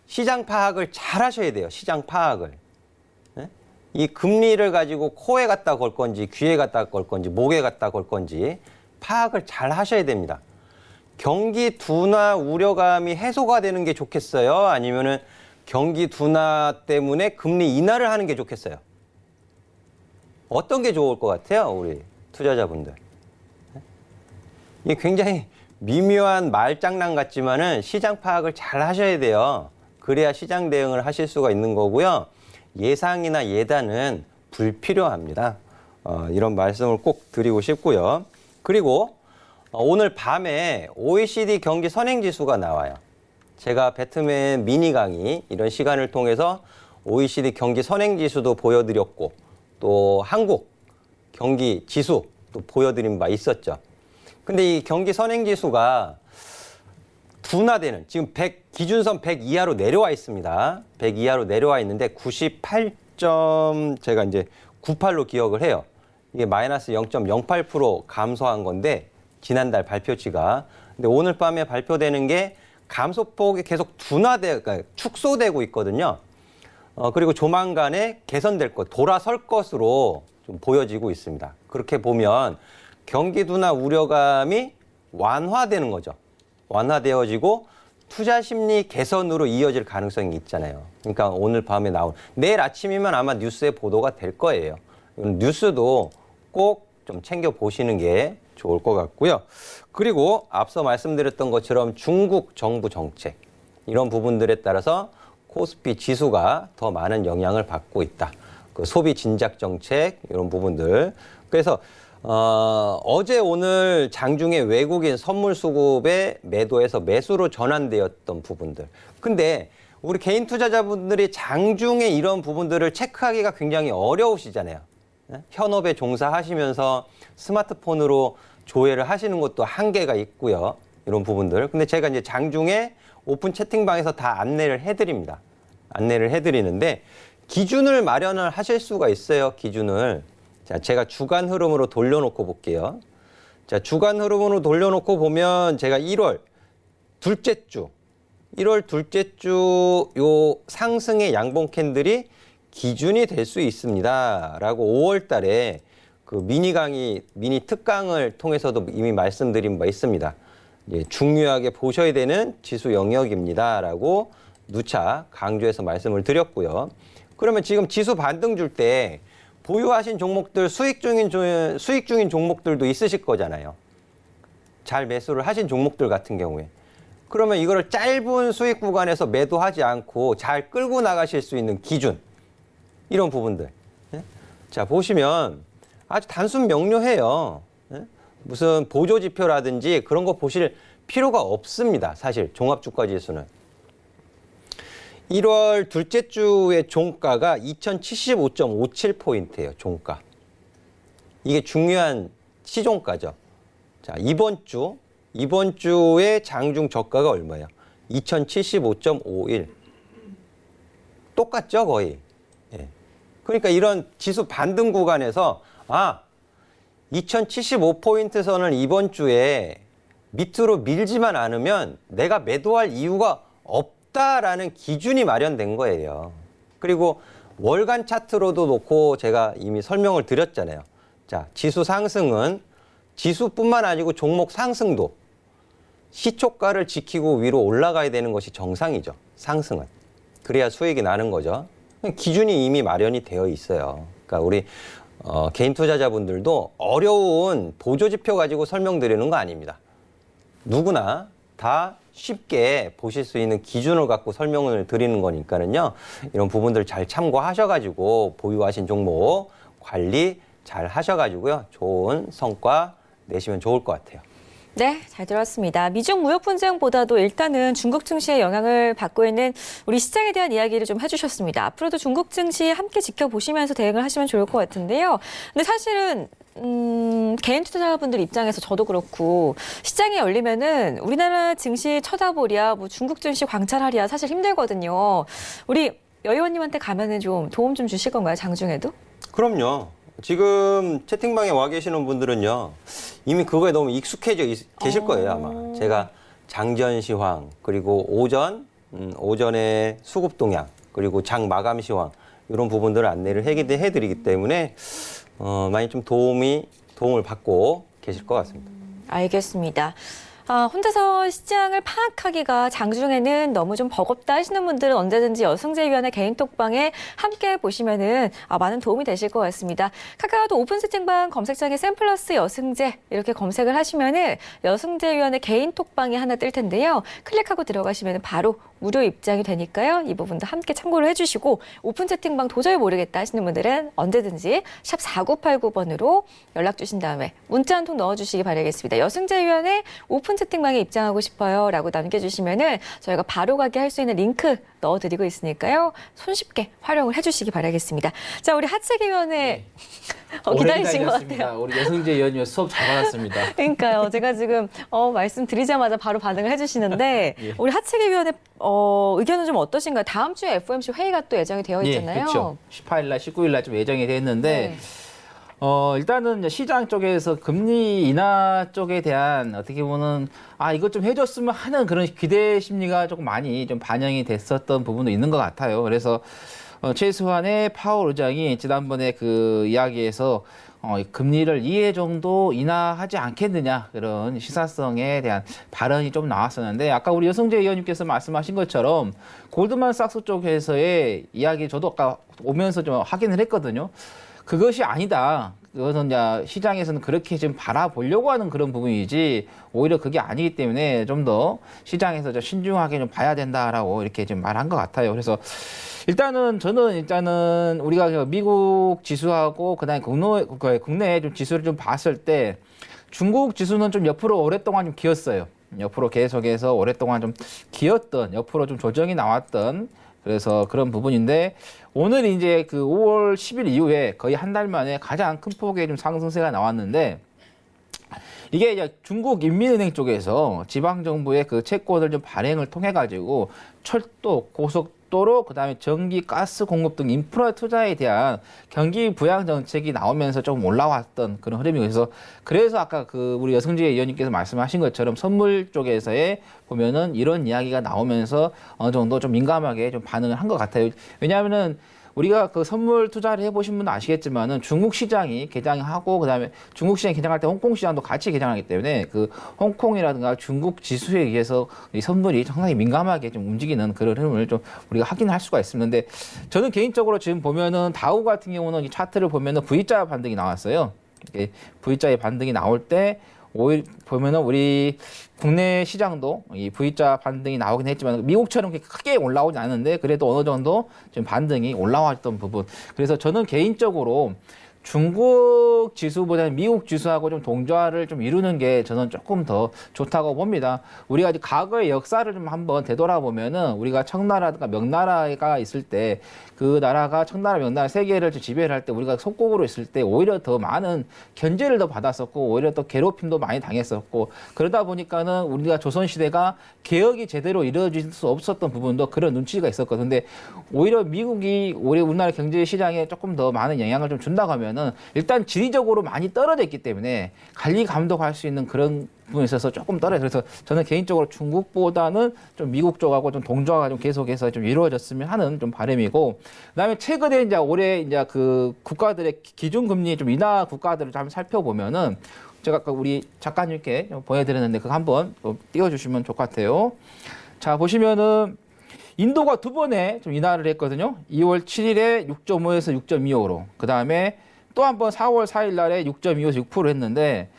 시장 파악을 잘 하셔야 돼요. 시장 파악을. 이 금리를 가지고 코에 갖다 걸 건지 귀에 갖다 걸 건지 목에 갖다 걸 건지 파악을 잘 하셔야 됩니다. 경기 둔화 우려감이 해소가 되는 게 좋겠어요? 아니면은 경기 둔화 때문에 금리 인하를 하는 게 좋겠어요? 어떤 게 좋을 것 같아요, 우리 투자자분들? 이게 굉장히 미묘한 말장난 같지만은 시장 파악을 잘 하셔야 돼요. 그래야 시장 대응을 하실 수가 있는 거고요. 예상이나 예단은 불필요합니다. 이런 말씀을 꼭 드리고 싶고요. 그리고 오늘 밤에 OECD 경기 선행지수가 나와요. 제가 배트맨 미니 강의 이런 시간을 통해서 OECD 경기 선행지수도 보여드렸고 또 한국 경기 지수 또 보여드린 바 있었죠. 근데 이 경기 선행지수가 둔화되는 지금 100 기준선 100 이하로 내려와 있습니다. 100 이하로 내려와 있는데 98점 제가 이제 98로 기억을 해요. 이게 마이너스 0.08% 감소한 건데 지난달 발표치가. 근데 오늘 밤에 발표되는 게 감소폭이 계속 그러니까 축소되고 있거든요. 그리고 조만간에 개선될 것, 돌아설 것으로 좀 보여지고 있습니다. 그렇게 보면 경기 둔화 우려감이 완화되는 거죠. 완화되어지고 투자 심리 개선으로 이어질 가능성이 있잖아요. 그러니까 오늘 밤에 내일 아침이면 아마 뉴스에 보도가 될 거예요. 뉴스도 꼭 좀 챙겨 보시는 게 좋을 것 같고요. 그리고 앞서 말씀드렸던 것처럼 중국 정부 정책 이런 부분들에 따라서 코스피 지수가 더 많은 영향을 받고 있다. 그 소비 진작 정책 이런 부분들. 그래서 어제 오늘 장중에 외국인 선물 수급의 매도에서 매수로 전환되었던 부분들. 근데 우리 개인 투자자분들이 장중에 이런 부분들을 체크하기가 굉장히 어려우시잖아요. 현업에 종사하시면서 스마트폰으로 조회를 하시는 것도 한계가 있고요. 이런 부분들. 근데 제가 이제 장중에 오픈 채팅방에서 다 안내를 해드립니다. 안내를 해드리는데 기준을 마련을 하실 수가 있어요. 기준을. 자, 제가 주간 흐름으로 돌려놓고 볼게요. 자, 주간 흐름으로 돌려놓고 보면 제가 1월 둘째 주 1월 둘째 주 요 상승의 양봉 캔들이 기준이 될 수 있습니다라고 5월 달에 그 미니 강의, 미니 특강을 통해서도 이미 말씀드린 바 있습니다. 이제 중요하게 보셔야 되는 지수 영역입니다라고 누차 강조해서 말씀을 드렸고요. 그러면 지금 지수 반등 줄 때 보유하신 종목들 수익 중인 종목들도 있으실 거잖아요. 잘 매수를 하신 종목들 같은 경우에. 그러면 이거를 짧은 수익 구간에서 매도하지 않고 잘 끌고 나가실 수 있는 기준. 이런 부분들. 예? 자, 보시면 아주 단순 명료해요. 예? 무슨 보조 지표라든지 그런 거 보실 필요가 없습니다. 사실 종합주가지수는. 1월 둘째 주의 종가가 2075.57포인트예요. 종가. 이게 중요한 시종가죠. 자, 이번 주의 장중 저가가 얼마예요? 2075.51. 똑같죠, 거의. 예. 그러니까 이런 지수 반등 구간에서 2075포인트 선을 이번 주에 밑으로 밀지만 않으면 내가 매도할 이유가 없다라는 기준이 마련된 거예요. 그리고 월간 차트로도 놓고 제가 이미 설명을 드렸잖아요. 자, 지수 상승은 지수뿐만 아니고 종목 상승도 시초가를 지키고 위로 올라가야 되는 것이 정상이죠. 상승은. 그래야 수익이 나는 거죠. 기준이 이미 마련이 되어 있어요. 그러니까 우리 개인 투자자분들도 어려운 보조지표 가지고 설명드리는 거 아닙니다. 누구나 다 쉽게 보실 수 있는 기준을 갖고 설명을 드리는 거니까는요. 이런 부분들 잘 참고하셔가지고 보유하신 종목 관리 잘 하셔가지고요. 좋은 성과 내시면 좋을 것 같아요. 네, 잘 들었습니다. 미중 무역 분쟁보다도 일단은 중국 증시의 영향을 받고 있는 우리 시장에 대한 이야기를 좀 해주셨습니다. 앞으로도 중국 증시 함께 지켜보시면서 대응을 하시면 좋을 것 같은데요. 근데 사실은 개인 투자자분들 입장에서 저도 그렇고 시장이 열리면은 우리나라 증시 쳐다보랴, 뭐 중국 증시 광찰하랴 사실 힘들거든요. 우리 여 의원님한테 가면은 좀 도움 좀 주실 건가요, 장중에도? 그럼요. 지금 채팅방에 와 계시는 분들은요. 이미 그거에 너무 익숙해져 계실 거예요, 아마. 제가 장전 시황, 그리고 오전에 수급 동향, 그리고 장 마감 시황 이런 부분들을 안내를 해드리기 때문에 많이 좀 도움을 받고 계실 것 같습니다. 알겠습니다. 혼자서 시장을 파악하기가 장중에는 너무 좀 버겁다 하시는 분들은 언제든지 여승재위원회 개인 톡방에 함께 보시면은 많은 도움이 되실 것 같습니다. 카카오톡 오픈 채팅방 검색창에 샘플러스 여승재 이렇게 검색을 하시면은 여승재위원회 개인 톡방이 하나 뜰 텐데요. 클릭하고 들어가시면은 바로 무료 입장이 되니까요. 이 부분도 함께 참고를 해주시고 오픈 채팅방 도저히 모르겠다 하시는 분들은 언제든지 샵 4989번으로 연락 주신 다음에 문자 한 통 넣어주시기 바라겠습니다. 여승재위원회 오픈 채팅방에 입장하고 싶어요 라고 남겨주시면은 저희가 바로 가게 할 수 있는 링크 넣어드리고 있으니까요. 손쉽게 활용을 해주시기 바라겠습니다. 자, 우리 하체기위원회 기다리신 것 같아요. 우리 여승재 의원님 수업 잘 받았습니다. 그러니까요. 제가 지금 말씀드리자마자 바로 반응을 해주시는데 예. 우리 하체기위원회 의견은 좀 어떠신가요? 다음 주에 FOMC 회의가 또 예정이 되어 있잖아요. 예, 그렇죠. 18일 날, 19일 날 좀 예정이 돼 있는데 네. 일단은 이제 시장 쪽에서 금리 인하 쪽에 대한 어떻게 보면 이것 좀 해줬으면 하는 그런 기대 심리가 조금 많이 좀 반영이 됐었던 부분도 있는 것 같아요. 그래서 최수환의 파월 의장이 지난번에 그 이야기에서 금리를 2회 정도 인하하지 않겠느냐 그런 시사성에 대한 발언이 좀 나왔었는데 아까 우리 여승재 의원님께서 말씀하신 것처럼 골드만삭스 쪽에서의 이야기 저도 아까 오면서 좀 확인을 했거든요. 그것이 아니다. 그것은 이제 시장에서는 그렇게 지금 바라보려고 하는 그런 부분이지 오히려 그게 아니기 때문에 좀 더 시장에서 좀 신중하게 좀 봐야 된다라고 이렇게 좀 말한 것 같아요. 그래서 저는 우리가 미국 지수하고 그다음에 국내 좀 지수를 좀 봤을 때 중국 지수는 좀 옆으로 오랫동안 좀 기었어요. 옆으로 계속해서 오랫동안 좀 기었던 옆으로 좀 조정이 나왔던 그래서 그런 부분인데 오늘 이제 그 5월 10일 이후에 거의 한 달 만에 가장 큰 폭의 좀 상승세가 나왔는데 이게 이제 중국 인민은행 쪽에서 지방 정부의 그 채권을 좀 발행을 통해 가지고 철도, 고속도로, 그다음에 전기, 가스 공급 등 인프라 투자에 대한 경기 부양 정책이 나오면서 조금 올라왔던 그런 흐름이고 그래서 아까 그 우리 여승재 의원님께서 말씀하신 것처럼 선물 쪽에서의 보면은 이런 이야기가 나오면서 어느 정도 좀 민감하게 좀 반응을 한 것 같아요. 왜냐하면은 우리가 그 선물 투자를 해보신 분은 아시겠지만은 중국 시장이 개장하고 그다음에 중국 시장이 개장할 때 홍콩 시장도 같이 개장하기 때문에 그 홍콩이라든가 중국 지수에 의해서 이 선물이 상당히 민감하게 좀 움직이는 그런 흐름을 좀 우리가 확인할 수가 있습니다. 근데 저는 개인적으로 지금 보면은 다우 같은 경우는 이 차트를 보면은 V자 반등이 나왔어요. 이렇게 V자의 반등이 나올 때 오히려 보면은 우리 국내 시장도 이 V자 반등이 나오긴 했지만 미국처럼 그렇게 크게 올라오지 않는데 그래도 어느 정도 좀 반등이 올라왔던 부분. 그래서 저는 개인적으로 중국 지수보다는 미국 지수하고 좀 동조화를 좀 이루는 게 저는 조금 더 좋다고 봅니다. 우리가 이제 과거의 역사를 좀 한번 되돌아보면은 우리가 청나라든가 명나라가 있을 때 그 나라가 청나라, 명나라 세 개를 지배를 할 때 우리가 속국으로 있을 때 오히려 더 많은 견제를 더 받았었고 오히려 또 괴롭힘도 많이 당했었고 그러다 보니까는 우리가 조선시대가 개혁이 제대로 이루어질 수 없었던 부분도 그런 눈치가 있었거든요. 근데 오히려 미국이 우리나라 경제 시장에 조금 더 많은 영향을 좀 준다고 하면은 일단 지리적으로 많이 떨어져 있기 때문에 관리 감독할 수 있는 그런 부분에 있어서 조금 떨어져요. 그래서 저는 개인적으로 중국보다는 좀 미국 쪽하고 좀 동조화가 좀 계속해서 좀 이루어졌으면 하는 좀 바람이고, 그다음에 최근에 이제 올해 이제 그 국가들의 기준금리 좀 인하 국가들을 좀 한번 살펴보면은 제가 아까 우리 작가님께 보여드렸는데 그거 한번 띄워주시면 좋을 것 같아요. 자 보시면은 인도가 두 번에 좀 인하를 했거든요. 2월 7일에 6.5에서 6.25로. 그 다음에 또 한 번 4월 4일 날에 6.25에서 6% 했는데,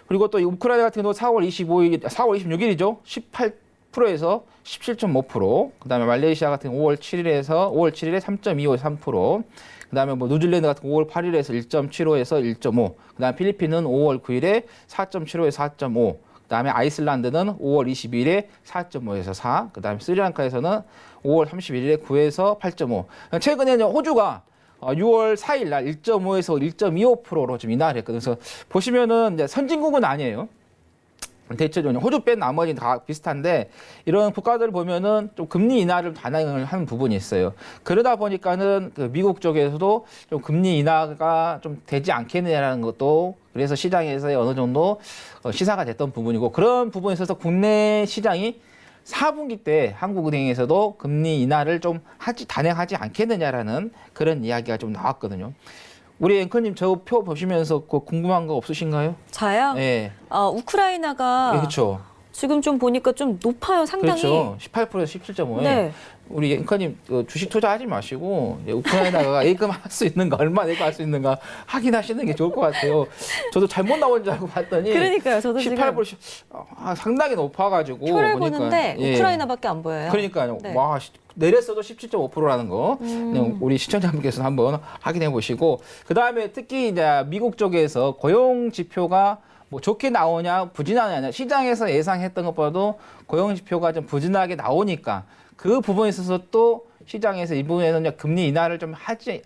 그리고 또 우크라이나 같은 경우도 4월 26일이죠. 18%에서 17.5%. 그 다음에 말레이시아 같은 경우 5월 7일에 3.25에서 3%. 그 다음에 뭐 뉴질랜드 같은 경우 5월 8일에서 1.75에서 1.5. 그 다음에 필리핀은 5월 9일에 4.75에서 4.5. 그 다음에 아이슬란드는 5월 22일에 4.5에서 4. 그 다음에 스리랑카에서는 5월 31일에 9에서 8.5. 최근에 호주가 6월 4일 날 1.5에서 1.25%로 좀 인하를 했거든요. 그래서 보시면은 이제 선진국은 아니에요. 대체적으로 호주 뺀 나머지는 다 비슷한데 이런 국가들 보면은 좀 금리 인하를 단행을 하는 부분이 있어요. 그러다 보니까는 그 미국 쪽에서도 좀 금리 인하가 좀 되지 않겠느냐라는 것도 그래서 시장에서의 어느 정도 시사가 됐던 부분이고, 그런 부분에 있어서 국내 시장이 4분기 때 한국은행에서도 금리 인하를 좀 단행하지 않겠느냐라는 그런 이야기가 좀 나왔거든요. 우리 앵커님 저 표 보시면서 궁금한 거 없으신가요? 저요? 네. 우크라이나가 네, 그렇죠. 지금 좀 보니까 좀 높아요, 상당히. 그렇죠. 18%에서 17.5에. 네. 우리 앵커님 주식 투자하지 마시고 우크라이나가 예금할 수 있는가, 얼마 예금할 수 있는가 확인하시는 게 좋을 것 같아요. 저도 잘못 나온 줄 알고 봤더니 그러니까요. 저도 18% 상당히 높아가지고 표를 보니까, 보는데 예. 우크라이나밖에 안 보여요. 그러니까요. 네. 와, 내렸어도 17.5%라는 거 그냥 우리 시청자분께서는 한번 확인해 보시고, 그 다음에 특히 이제 미국 쪽에서 고용 지표가 뭐 좋게 나오냐 부진하냐, 시장에서 예상했던 것보다도 고용 지표가 좀 부진하게 나오니까 그 부분에 있어서 또 시장에서 이 부분에는 금리 인하를 좀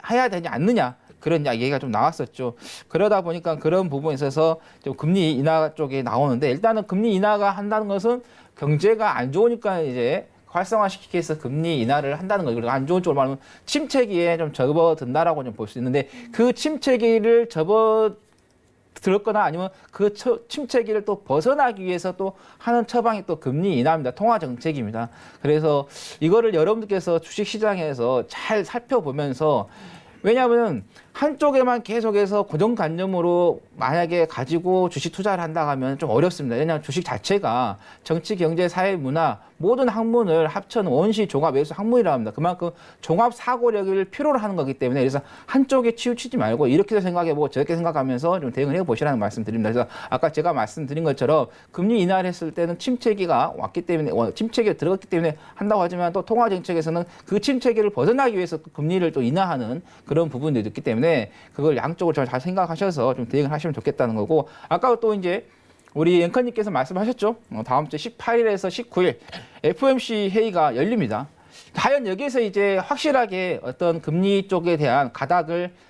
해야 되지 않느냐, 그런 얘기가 좀 나왔었죠. 그러다 보니까 그런 부분에 있어서 좀 금리 인하 쪽에 나오는데, 일단은 금리 인하가 한다는 것은 경제가 안 좋으니까 이제 활성화시키기 위해서 금리 인하를 한다는 거죠. 그리고 안 좋은 쪽으로 말하면 침체기에 좀 접어든다라고 좀 볼 수 있는데, 그 침체기를 접어들었거나 아니면 그 침체기를 또 벗어나기 위해서 또 하는 처방이 또 금리 인하입니다. 통화 정책입니다. 그래서 이거를 여러분들께서 주식시장에서 잘 살펴보면서, 왜냐하면 한쪽에만 계속해서 고정관념으로 만약에 가지고 주식 투자를 한다 하면 좀 어렵습니다. 왜냐하면 주식 자체가 정치, 경제, 사회, 문화 모든 학문을 합쳐놓은 원시 종합 외수 학문이라고 합니다. 그만큼 종합 사고력을 필요로 하는 거기 때문에, 그래서 한쪽에 치우치지 말고 이렇게도 생각해보고 저렇게 생각하면서 좀 대응을 해보시라는 말씀 드립니다. 그래서 아까 제가 말씀드린 것처럼 금리 인하를 했을 때는 침체기가 왔기 때문에, 침체기가 들어갔기 때문에 한다고 하지만 또 통화정책에서는 그 침체기를 벗어나기 위해서 금리를 또 인하하는 그런 부분들이 있기 때문에 그걸 양쪽으로 잘 생각하셔서 좀 대응을 하시면 좋겠다는 거고, 아까 또 이제 우리 앵커님께서 말씀하셨죠. 다음 주 18일에서 19일 FOMC 회의가 열립니다. 과연 여기서 이제 확실하게 어떤 금리 쪽에 대한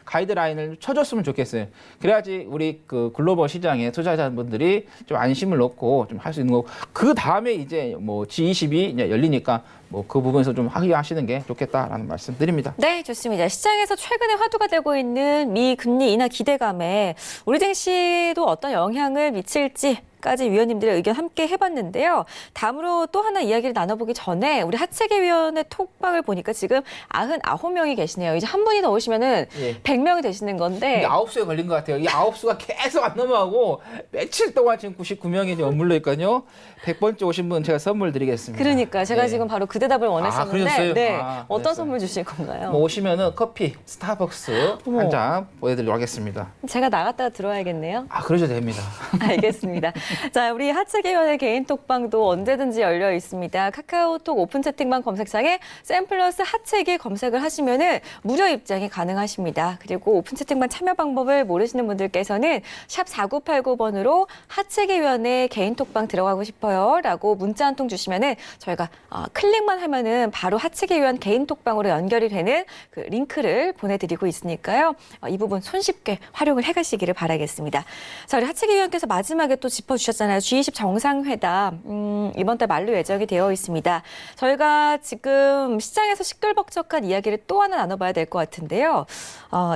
가이드라인을 쳐줬으면 좋겠어요. 그래야지 우리 그 글로벌 시장의 투자자분들이 좀 안심을 놓고 좀 할 수 있는 거고, 그 다음에 이제 뭐 G20이 이제 열리니까 뭐 그 부분에서 좀 하시는 게 좋겠다라는 말씀 드립니다. 네, 좋습니다. 시장에서 최근에 화두가 되고 있는 미 금리 인하 기대감에 우리 증시도 어떤 영향을 미칠지까지 위원님들의 의견 함께 해봤는데요. 다음으로 또 하나 이야기를 나눠보기 전에 우리 하체계위원회 톡방을 보니까 지금 99명이 계시네요. 이제 한 분이 더 오시면은 예. 100명이 되시는 건데. 9수에 걸린 것 같아요. 이 9수가 계속 안 넘어가고 며칠 동안 지금 99명이 머물러 있거든요. 100번째 오신 분 제가 선물 드리겠습니다. 그러니까 제가 네. 지금 바로 그 대답을 원했었는데 그러셨어요? 네. 아, 어떤 그랬어요. 선물 주실 건가요? 뭐 오시면은 커피, 스타벅스 어머. 한 잔 보내드리도록 하겠습니다. 제가 나갔다가 들어와야겠네요. 그러셔도 됩니다. 알겠습니다. 자, 우리 하체계위원회 개인 톡방도 언제든지 열려 있습니다. 카카오톡 오픈 채팅방 검색창에 샘플러스 하체계 검색을 하시면은 무료 입장이 가능하십니다. 그리고 오픈 채팅방 참여 방법을 모르시는 분들께서는 샵 4989번으로 하체계위원회 개인 톡방 들어가고 싶어요라고 문자 한 통 주시면은 저희가 클릭만 하면은 바로 하체계위원 개인 톡방으로 연결이 되는 그 링크를 보내드리고 있으니까요. 이 부분 손쉽게 활용을 해가시기를 바라겠습니다. 자, 우리 하체계 위원께서 마지막에 또 짚어주셨잖아요. G20 정상회담 이번 달 말로 예정이 되어 있습니다. 저희가 지금 시장에서 시끌벅적한 이야기를 또 하나 나눠봐야 될 것 같은데요.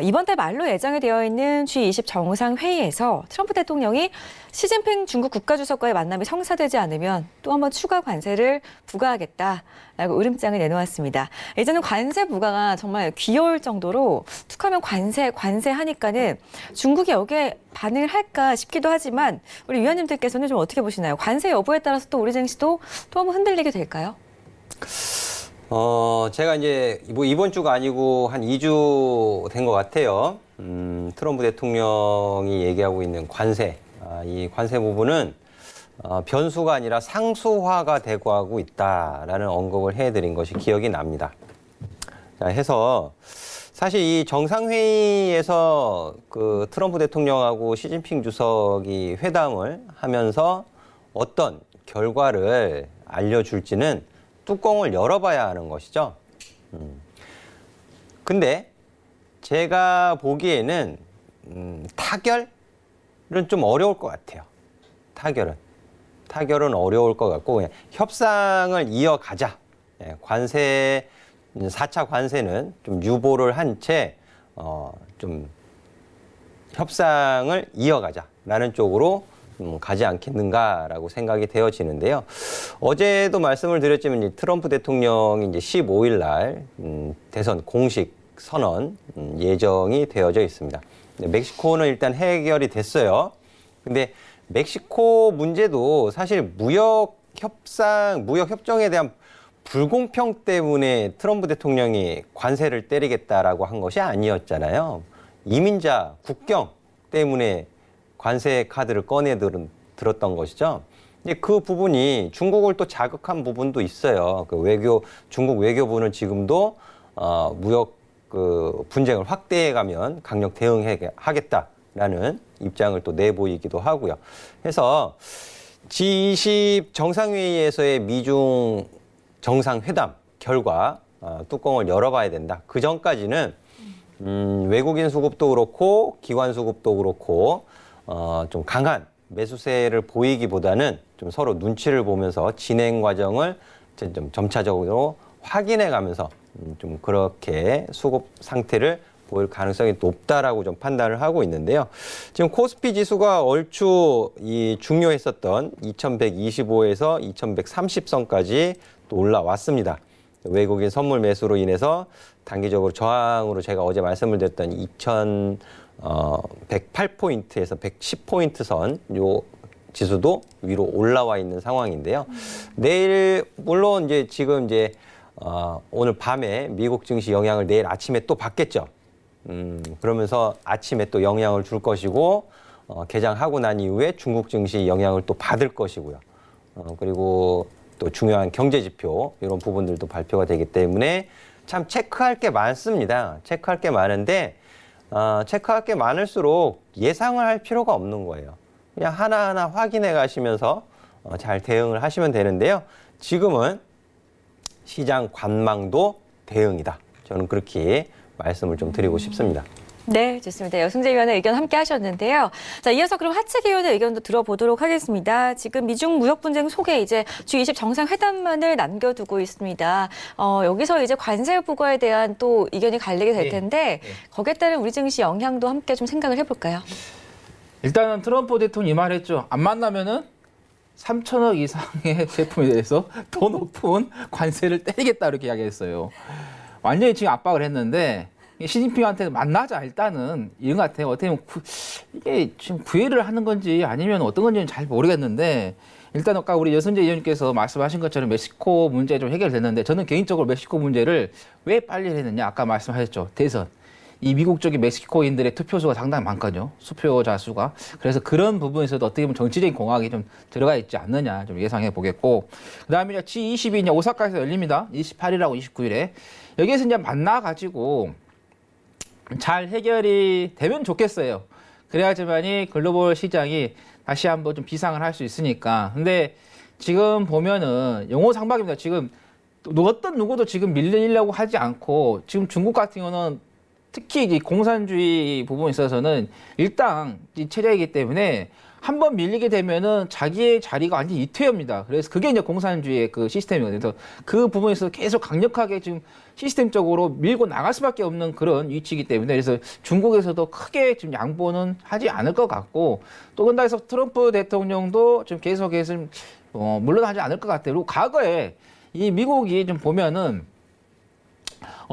이번 달 말로 예정이 되어 있는 G20 정상회의에서 트럼프 대통령이 시진핑 중국 국가주석과의 만남이 성사되지 않으면 또 한 번 추가 관세를 부과하겠다라고 으름장을 내놓았습니다. 이제는 관세 부과가 정말 귀여울 정도로 툭하면 관세 하니까는 중국이 여기에 반응을 할까 싶기도 하지만 우리 위원님들께서는 좀 어떻게 보시나요? 관세 여부에 따라서 또 우리 증시도 또 한번 흔들리게 될까요? 제가 이제 뭐 이번 주가 아니고 한 2주 된 것 같아요. 트럼프 대통령이 얘기하고 있는 관세. 이 관세 부분은 변수가 아니라 상수화가 되고 하고 있다라는 언급을 해드린 것이 기억이 납니다. 자, 해서 사실 이 정상회의에서 그 트럼프 대통령하고 시진핑 주석이 회담을 하면서 어떤 결과를 알려줄지는 뚜껑을 열어봐야 하는 것이죠. 근데 제가 보기에는 타결은 좀 어려울 것 같아요. 타결은 어려울 것 같고 그냥 협상을 이어가자. 관세 4차 관세는 좀 유보를 한 채 좀 협상을 이어가자라는 쪽으로 가지 않겠는가라고 생각이 되어지는데요. 어제도 말씀을 드렸지만 이제 트럼프 대통령이 이제 15일 날 대선 공식 선언 예정이 되어져 있습니다. 멕시코는 일단 해결이 됐어요. 근데 멕시코 문제도 사실 무역 협정에 대한 불공평 때문에 트럼프 대통령이 관세를 때리겠다라고 한 것이 아니었잖아요. 이민자 국경 때문에 관세 카드를 꺼내 들었던 것이죠. 근데 그 부분이 중국을 또 자극한 부분도 있어요. 중국 외교부는 지금도 무역 그 분쟁을 확대해가면 강력 대응하겠다라는 입장을 또 내보이기도 하고요. 그래서 G20 정상회의에서의 미중 정상회담 결과 뚜껑을 열어봐야 된다. 그 전까지는 외국인 수급도 그렇고 기관 수급도 그렇고 좀 강한 매수세를 보이기보다는 좀 서로 눈치를 보면서 진행 과정을 좀 점차적으로 확인해 가면서 좀 그렇게 수급 상태를 보일 가능성이 높다라고 좀 판단을 하고 있는데요. 지금 코스피 지수가 얼추 이 중요했었던 2125에서 2130선까지 또 올라왔습니다. 외국인 선물 매수로 인해서 단기적으로 저항으로 제가 어제 말씀을 드렸던 2108포인트에서 110포인트 선 요 지수도 위로 올라와 있는 상황인데요. 내일 물론 이제 지금 이제 오늘 밤에 미국 증시 영향을 내일 아침에 또 받겠죠. 그러면서 아침에 또 영향을 줄 것이고 개장하고 난 이후에 중국 증시 영향을 또 받을 것이고요. 그리고 또 중요한 경제 지표 이런 부분들도 발표가 되기 때문에 참 체크할 게 많습니다. 체크할 게 많은데 체크할 게 많을수록 예상을 할 필요가 없는 거예요. 그냥 하나하나 확인해 가시면서 잘 대응을 하시면 되는데요. 지금은 시장 관망도 대응이다. 저는 그렇게 말씀을 좀 드리고 싶습니다. 네, 좋습니다. 여승재 위원의 의견 함께 하셨는데요. 자, 이어서 그럼 하채기 의원의 의견도 들어보도록 하겠습니다. 지금 미중 무역 분쟁 속에 이제 G20 정상회담만을 남겨두고 있습니다. 여기서 이제 관세 부과에 대한 또 의견이 갈리게 될 텐데 거기에 따른 우리 증시 영향도 함께 좀 생각을 해볼까요? 일단은 트럼프 대통령이 말했죠. 안 만나면은 3천억 이상의 제품에 대해서 더 높은 관세를 때리겠다 이렇게 이야기했어요. 완전히 지금 압박을 했는데 시진핑한테 만나자 일단은 이런 것 같아요. 어떻게 보면 이게 지금 구애를 하는 건지 아니면 어떤 건지는 잘 모르겠는데 일단 아까 우리 여선재 의원님께서 말씀하신 것처럼 멕시코 문제 좀 해결됐는데 저는 개인적으로 멕시코 문제를 왜 빨리 했느냐 아까 말씀하셨죠. 대선. 이 미국 쪽의 멕시코인들의 투표수가 상당히 많거든요. 수표자 수가. 그래서 그런 부분에서도 어떻게 보면 정치적인 공학이 좀 들어가 있지 않느냐 좀 예상해 보겠고. 그다음에 G20이 이제 오사카에서 열립니다. 28일하고 29일에. 여기에서 이제 만나가지고 잘 해결이 되면 좋겠어요. 그래야지만이 글로벌 시장이 다시 한번 좀 비상을 할 수 있으니까. 근데 지금 보면은 용호상박입니다. 지금 어떤 누구도 지금 밀리려고 하지 않고 지금 중국 같은 경우는 특히 이 공산주의 부분에 있어서는 일당 체제이기 때문에 한번 밀리게 되면은 자기의 자리가 완전히 이퇴합니다. 그래서 그게 이제 공산주의의 그 시스템이거든요. 그래서 그 부분에서 계속 강력하게 지금 시스템적으로 밀고 나갈 수밖에 없는 그런 위치이기 때문에 그래서 중국에서도 크게 지금 양보는 하지 않을 것 같고 또 건다해서 트럼프 대통령도 좀 계속해서 물러나지 않을 것 같아요. 그리고 과거에 이 미국이 좀 보면은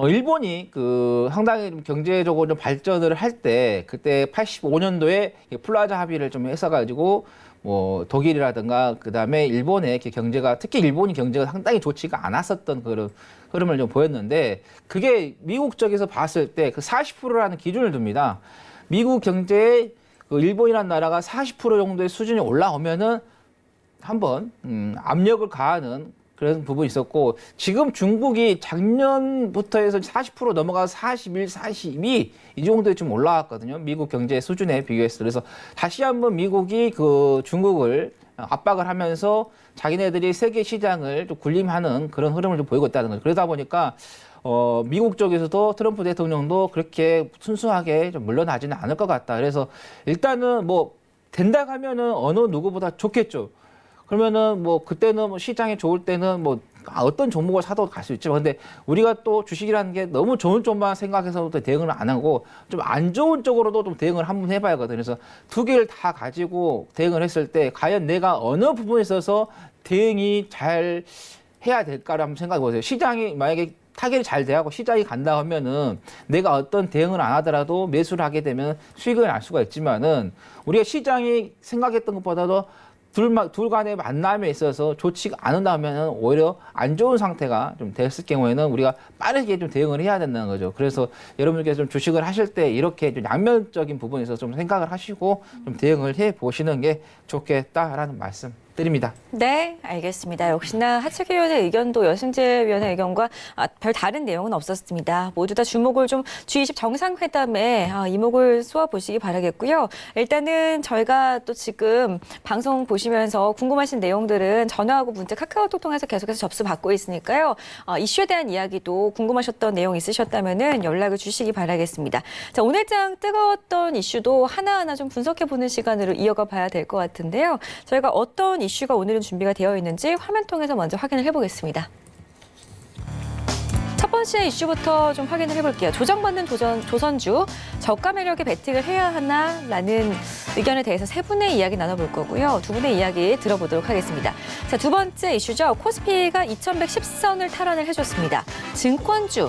일본이 그 상당히 좀 경제적으로 좀 발전을 할 때 그때 85년도에 플라자 합의를 좀 했어가지고 뭐 독일이라든가 그 다음에 일본의 경제가 특히 일본이 경제가 상당히 좋지가 않았었던 그런 흐름을 좀 보였는데 그게 미국 쪽에서 봤을 때 그 40%라는 기준을 둡니다. 미국 경제에 그 일본이라는 나라가 40% 정도의 수준이 올라오면은 한번 압력을 가하는 그런 부분이 있었고 지금 중국이 작년부터 해서 40% 넘어가서 41, 42 이 정도에 좀 올라왔거든요. 미국 경제 수준에 비교해서. 그래서 다시 한번 미국이 그 중국을 압박을 하면서 자기네들이 세계 시장을 좀 군림하는 그런 흐름을 좀 보이고 있다는 거죠. 그러다 보니까 미국 쪽에서도 트럼프 대통령도 그렇게 순수하게 좀 물러나지는 않을 것 같다. 그래서 일단은 뭐 된다 하면은 어느 누구보다 좋겠죠. 그러면은 뭐 그때는 뭐 시장이 좋을 때는 뭐 어떤 종목을 사도 갈 수 있지만 근데 우리가 또 주식이라는 게 너무 좋은 쪽만 생각해서부터 대응을 안 하고 좀 안 좋은 쪽으로도 좀 대응을 한번 해봐야 하거든요. 그래서 두 개를 다 가지고 대응을 했을 때 과연 내가 어느 부분에 있어서 대응이 잘 해야 될까를 한번 생각해 보세요. 시장이 만약에 타결이 잘 돼하고 시장이 간다 하면은 내가 어떤 대응을 안 하더라도 매수를 하게 되면 수익을 날 수가 있지만은 우리가 시장이 생각했던 것보다도 둘 간의 만남에 있어서 좋지가 않은다면 오히려 안 좋은 상태가 좀 됐을 경우에는 우리가 빠르게 좀 대응을 해야 된다는 거죠. 그래서 여러분들께서 좀 주식을 하실 때 이렇게 좀 양면적인 부분에서 좀 생각을 하시고 좀 대응을 해 보시는 게 좋겠다라는 말씀 드립니다. 네, 알겠습니다. 역시나 하채기 위원의 의견도 여승재 위원의 의견과 별 다른 내용은 없었습니다. 모두 다 주목을 좀 G20 정상회담에 이목을 쏘아보시기 바라겠고요. 일단은 저희가 또 지금 방송 보시면서 궁금하신 내용들은 전화하고 문자 카카오톡 통해서 계속해서 접수받고 있으니까요. 이슈에 대한 이야기도 궁금하셨던 내용 있으셨다면 연락을 주시기 바라겠습니다. 자, 오늘장 뜨거웠던 이슈도 하나하나 좀 분석해보는 시간으로 이어가 봐야 될 것 같은데요. 저희가 어떤 이슈가 오늘은 준비가 되어 있는지 화면 통해서 먼저 확인을 해보겠습니다. 첫 번째 이슈부터 좀 확인을 해볼게요. 조정받는 조선주, 저가 매력에 베팅을 해야 하나라는 의견에 대해서 세 분의 이야기 나눠볼 거고요. 두 분의 이야기 들어보도록 하겠습니다. 자, 두 번째 이슈죠. 코스피가 2110선을 탈환을 해줬습니다. 증권주,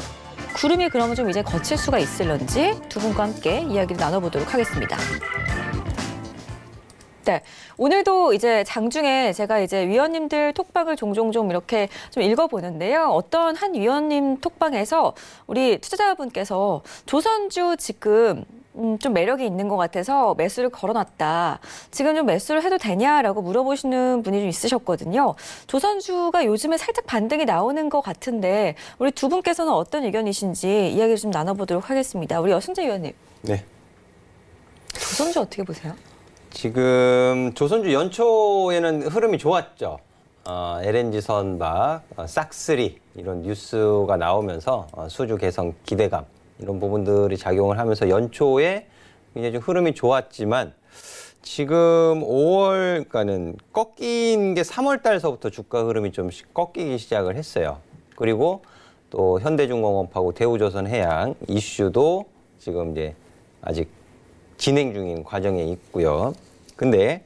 구름이 그러면 좀 이제 거칠 수가 있을런지 두 분과 함께 이야기를 나눠보도록 하겠습니다. 네, 오늘도 이제 장중에 제가 이제 위원님들 톡방을 종종 좀 이렇게 좀 읽어보는데요. 어떤 한 위원님 톡방에서 우리 투자자분께서 조선주 지금 좀 매력이 있는 것 같아서 매수를 걸어놨다. 지금 좀 매수를 해도 되냐라고 물어보시는 분이 좀 있으셨거든요. 조선주가 요즘에 살짝 반등이 나오는 것 같은데 우리 두 분께서는 어떤 의견이신지 이야기를 좀 나눠보도록 하겠습니다. 우리 여승재 위원님. 네. 조선주 어떻게 보세요? 지금 조선주 연초에는 흐름이 좋았죠. LNG 선박, 싹3 이런 뉴스가 나오면서 수주 개선 기대감 이런 부분들이 작용을 하면서 연초에 굉장히 좀 흐름이 좋았지만 지금 5월가는 꺾인 게 3월 달서부터 주가 흐름이 좀 꺾이기 시작을 했어요. 그리고 또 현대중공업하고 대우조선해양 이슈도 지금 이제 아직 진행 중인 과정에 있고요. 근데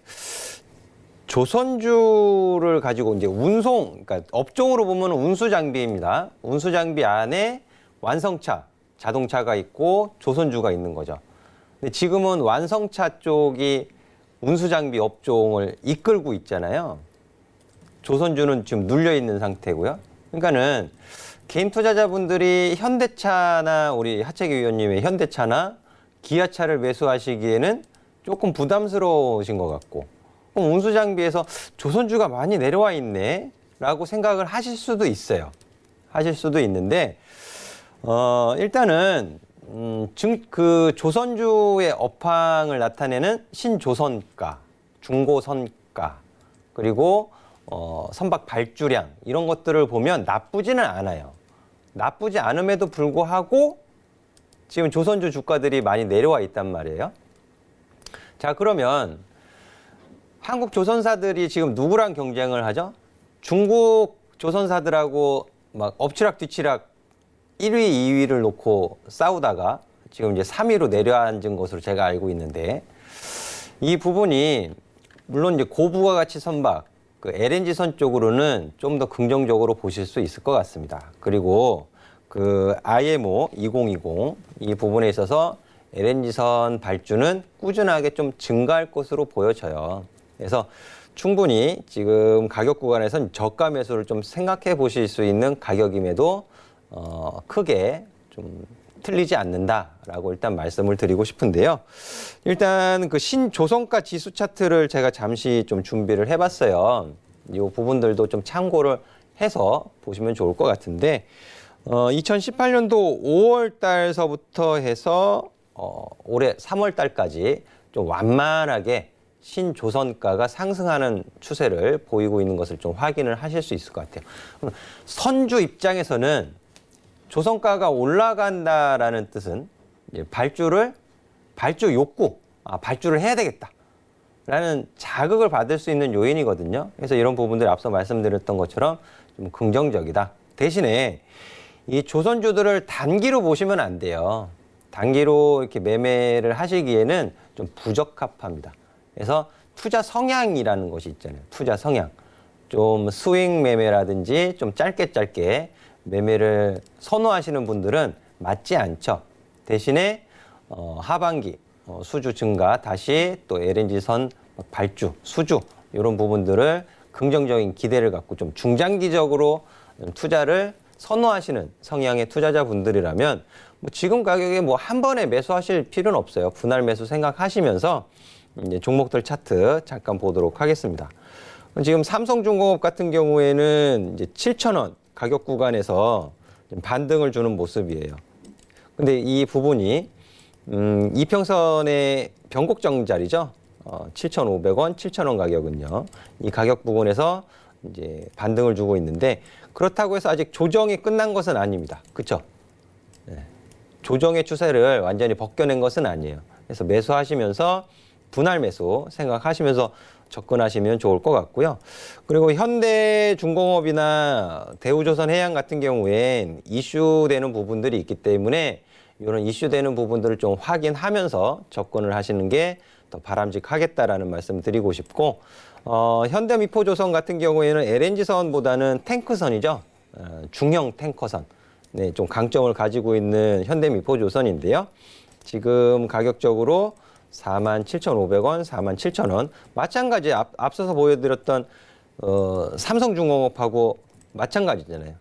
조선주를 가지고 이제 운송, 그러니까 업종으로 보면 운수 장비입니다. 운수 장비 안에 완성차, 자동차가 있고 조선주가 있는 거죠. 근데 지금은 완성차 쪽이 운수 장비 업종을 이끌고 있잖아요. 조선주는 지금 눌려 있는 상태고요. 그러니까는 개인 투자자분들이 현대차나 우리 하채기 위원님의 현대차나 기아차를 매수하시기에는 조금 부담스러우신 것 같고 그럼 운수 장비에서 조선주가 많이 내려와 있네 라고 생각을 하실 수도 있어요. 하실 수도 있는데 일단은 그 조선주의 업황을 나타내는 신조선가, 중고선가 그리고 선박 발주량 이런 것들을 보면 나쁘지는 않아요. 나쁘지 않음에도 불구하고 지금 조선주 주가들이 많이 내려와 있단 말이에요. 자, 그러면 한국 조선사들이 지금 누구랑 경쟁을 하죠? 중국 조선사들하고 막 엎치락 뒤치락 1위, 2위를 놓고 싸우다가 지금 이제 3위로 내려앉은 것으로 제가 알고 있는데 이 부분이 물론 이제 고부가가치 선박, 그 LNG선 쪽으로는 좀 더 긍정적으로 보실 수 있을 것 같습니다. 그리고 그 IMO 2020 이 부분에 있어서 LNG선 발주는 꾸준하게 좀 증가할 것으로 보여져요. 그래서 충분히 지금 가격 구간에선 저가 매수를 좀 생각해 보실 수 있는 가격임에도 크게 좀 틀리지 않는다라고 일단 말씀을 드리고 싶은데요. 일단 그 신조선가 지수 차트를 제가 잠시 좀 준비를 해봤어요. 이 부분들도 좀 참고를 해서 보시면 좋을 것 같은데 2018년도 5월 달서부터 해서 올해 3월 달까지 좀 완만하게 신조선가가 상승하는 추세를 보이고 있는 것을 좀 확인을 하실 수 있을 것 같아요. 선주 입장에서는 조선가가 올라간다라는 뜻은 이제 발주 욕구, 발주를 해야 되겠다라는 자극을 받을 수 있는 요인이거든요. 그래서 이런 부분들이 앞서 말씀드렸던 것처럼 좀 긍정적이다. 대신에 이 조선주들을 단기로 보시면 안 돼요. 단기로 이렇게 매매를 하시기에는 좀 부적합합니다. 그래서 투자 성향이라는 것이 있잖아요. 투자 성향. 좀 스윙 매매라든지 좀 짧게 매매를 선호하시는 분들은 맞지 않죠. 대신에 하반기 수주 증가, 다시 또 LNG선 발주, 수주 이런 부분들을 긍정적인 기대를 갖고 좀 중장기적으로 투자를 선호하시는 성향의 투자자분들이라면 뭐 지금 가격에 뭐 한 번에 매수하실 필요는 없어요. 분할 매수 생각하시면서 이제 종목들 차트 잠깐 보도록 하겠습니다. 지금 삼성중공업 같은 경우에는 이제 7,000원 가격 구간에서 반등을 주는 모습이에요. 근데 이 부분이 이평선의 변곡점 자리죠. 7,500원, 7,000원 가격은요. 이 가격 부분에서 이제 반등을 주고 있는데 그렇다고 해서 아직 조정이 끝난 것은 아닙니다. 그렇죠? 네. 조정의 추세를 완전히 벗겨낸 것은 아니에요. 그래서 매수하시면서 분할 매수 생각하시면서 접근하시면 좋을 것 같고요. 그리고 현대중공업이나 대우조선해양 같은 경우엔 이슈되는 부분들이 있기 때문에 이런 이슈되는 부분들을 좀 확인하면서 접근을 하시는 게 더 바람직하겠다라는 말씀 드리고 싶고 현대미포조선 같은 경우에는 LNG선보다는 탱크선이죠. 중형 탱커선. 네, 좀 강점을 가지고 있는 현대미포조선인데요. 지금 가격적으로 47,500원, 47,000원. 마찬가지 앞서서 보여드렸던 삼성중공업하고 마찬가지잖아요.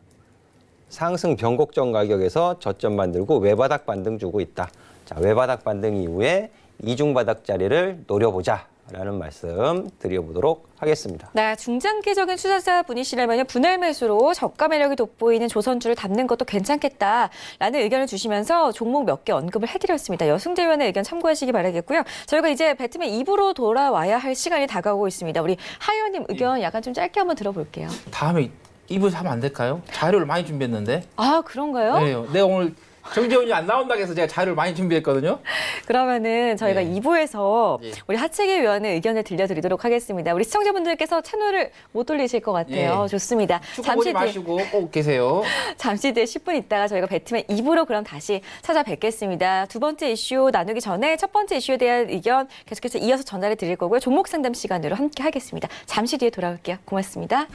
상승 변곡점 가격에서 저점 만들고 외바닥 반등 주고 있다. 자, 외바닥 반등 이후에 이중바닥 자리를 노려보자라는 말씀 드려보도록 하겠습니다. 네, 중장기적인 투자자 분이시라면 분할 매수로 저가 매력이 돋보이는 조선주를 담는 것도 괜찮겠다라는 의견을 주시면서 종목 몇 개 언급을 해드렸습니다. 여승재 의원의 의견 참고하시기 바라겠고요. 저희가 이제 배트맨 2부로 돌아와야 할 시간이 다가오고 있습니다. 우리 하 의원님 의견 약간 좀 짧게 한번 들어볼게요. 다음에 2부에서 하면 안 될까요? 자료를 많이 준비했는데. 아, 그런가요? 네, 내가 오늘 정재훈이 안 나온다고 해서 제가 자료를 많이 준비했거든요. 그러면은 저희가 네. 2부에서 예. 우리 하체계 위원의 의견을 들려드리도록 하겠습니다. 우리 시청자분들께서 채널을 못 돌리실 것 같아요. 예. 좋습니다. 축구 보지 마시고 꼭 계세요. 잠시 뒤에 10분 있다가 저희가 배트맨 2부로 그럼 다시 찾아뵙겠습니다. 두 번째 이슈 나누기 전에 첫 번째 이슈에 대한 의견 계속해서 이어서 전달해 드릴 거고요. 종목 상담 시간으로 함께 하겠습니다. 잠시 뒤에 돌아올게요. 고맙습니다.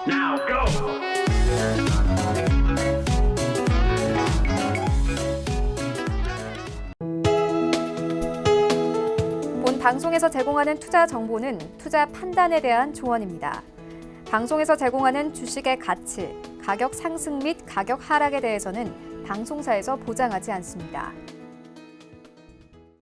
Now go! 본 방송에서 제공하는 투자 정보는 투자 판단에 대한 조언입니다. 방송에서 제공하는 주식의 가치, 가격 상승 및 가격 하락에 대해서는 방송사에서 보장하지 않습니다.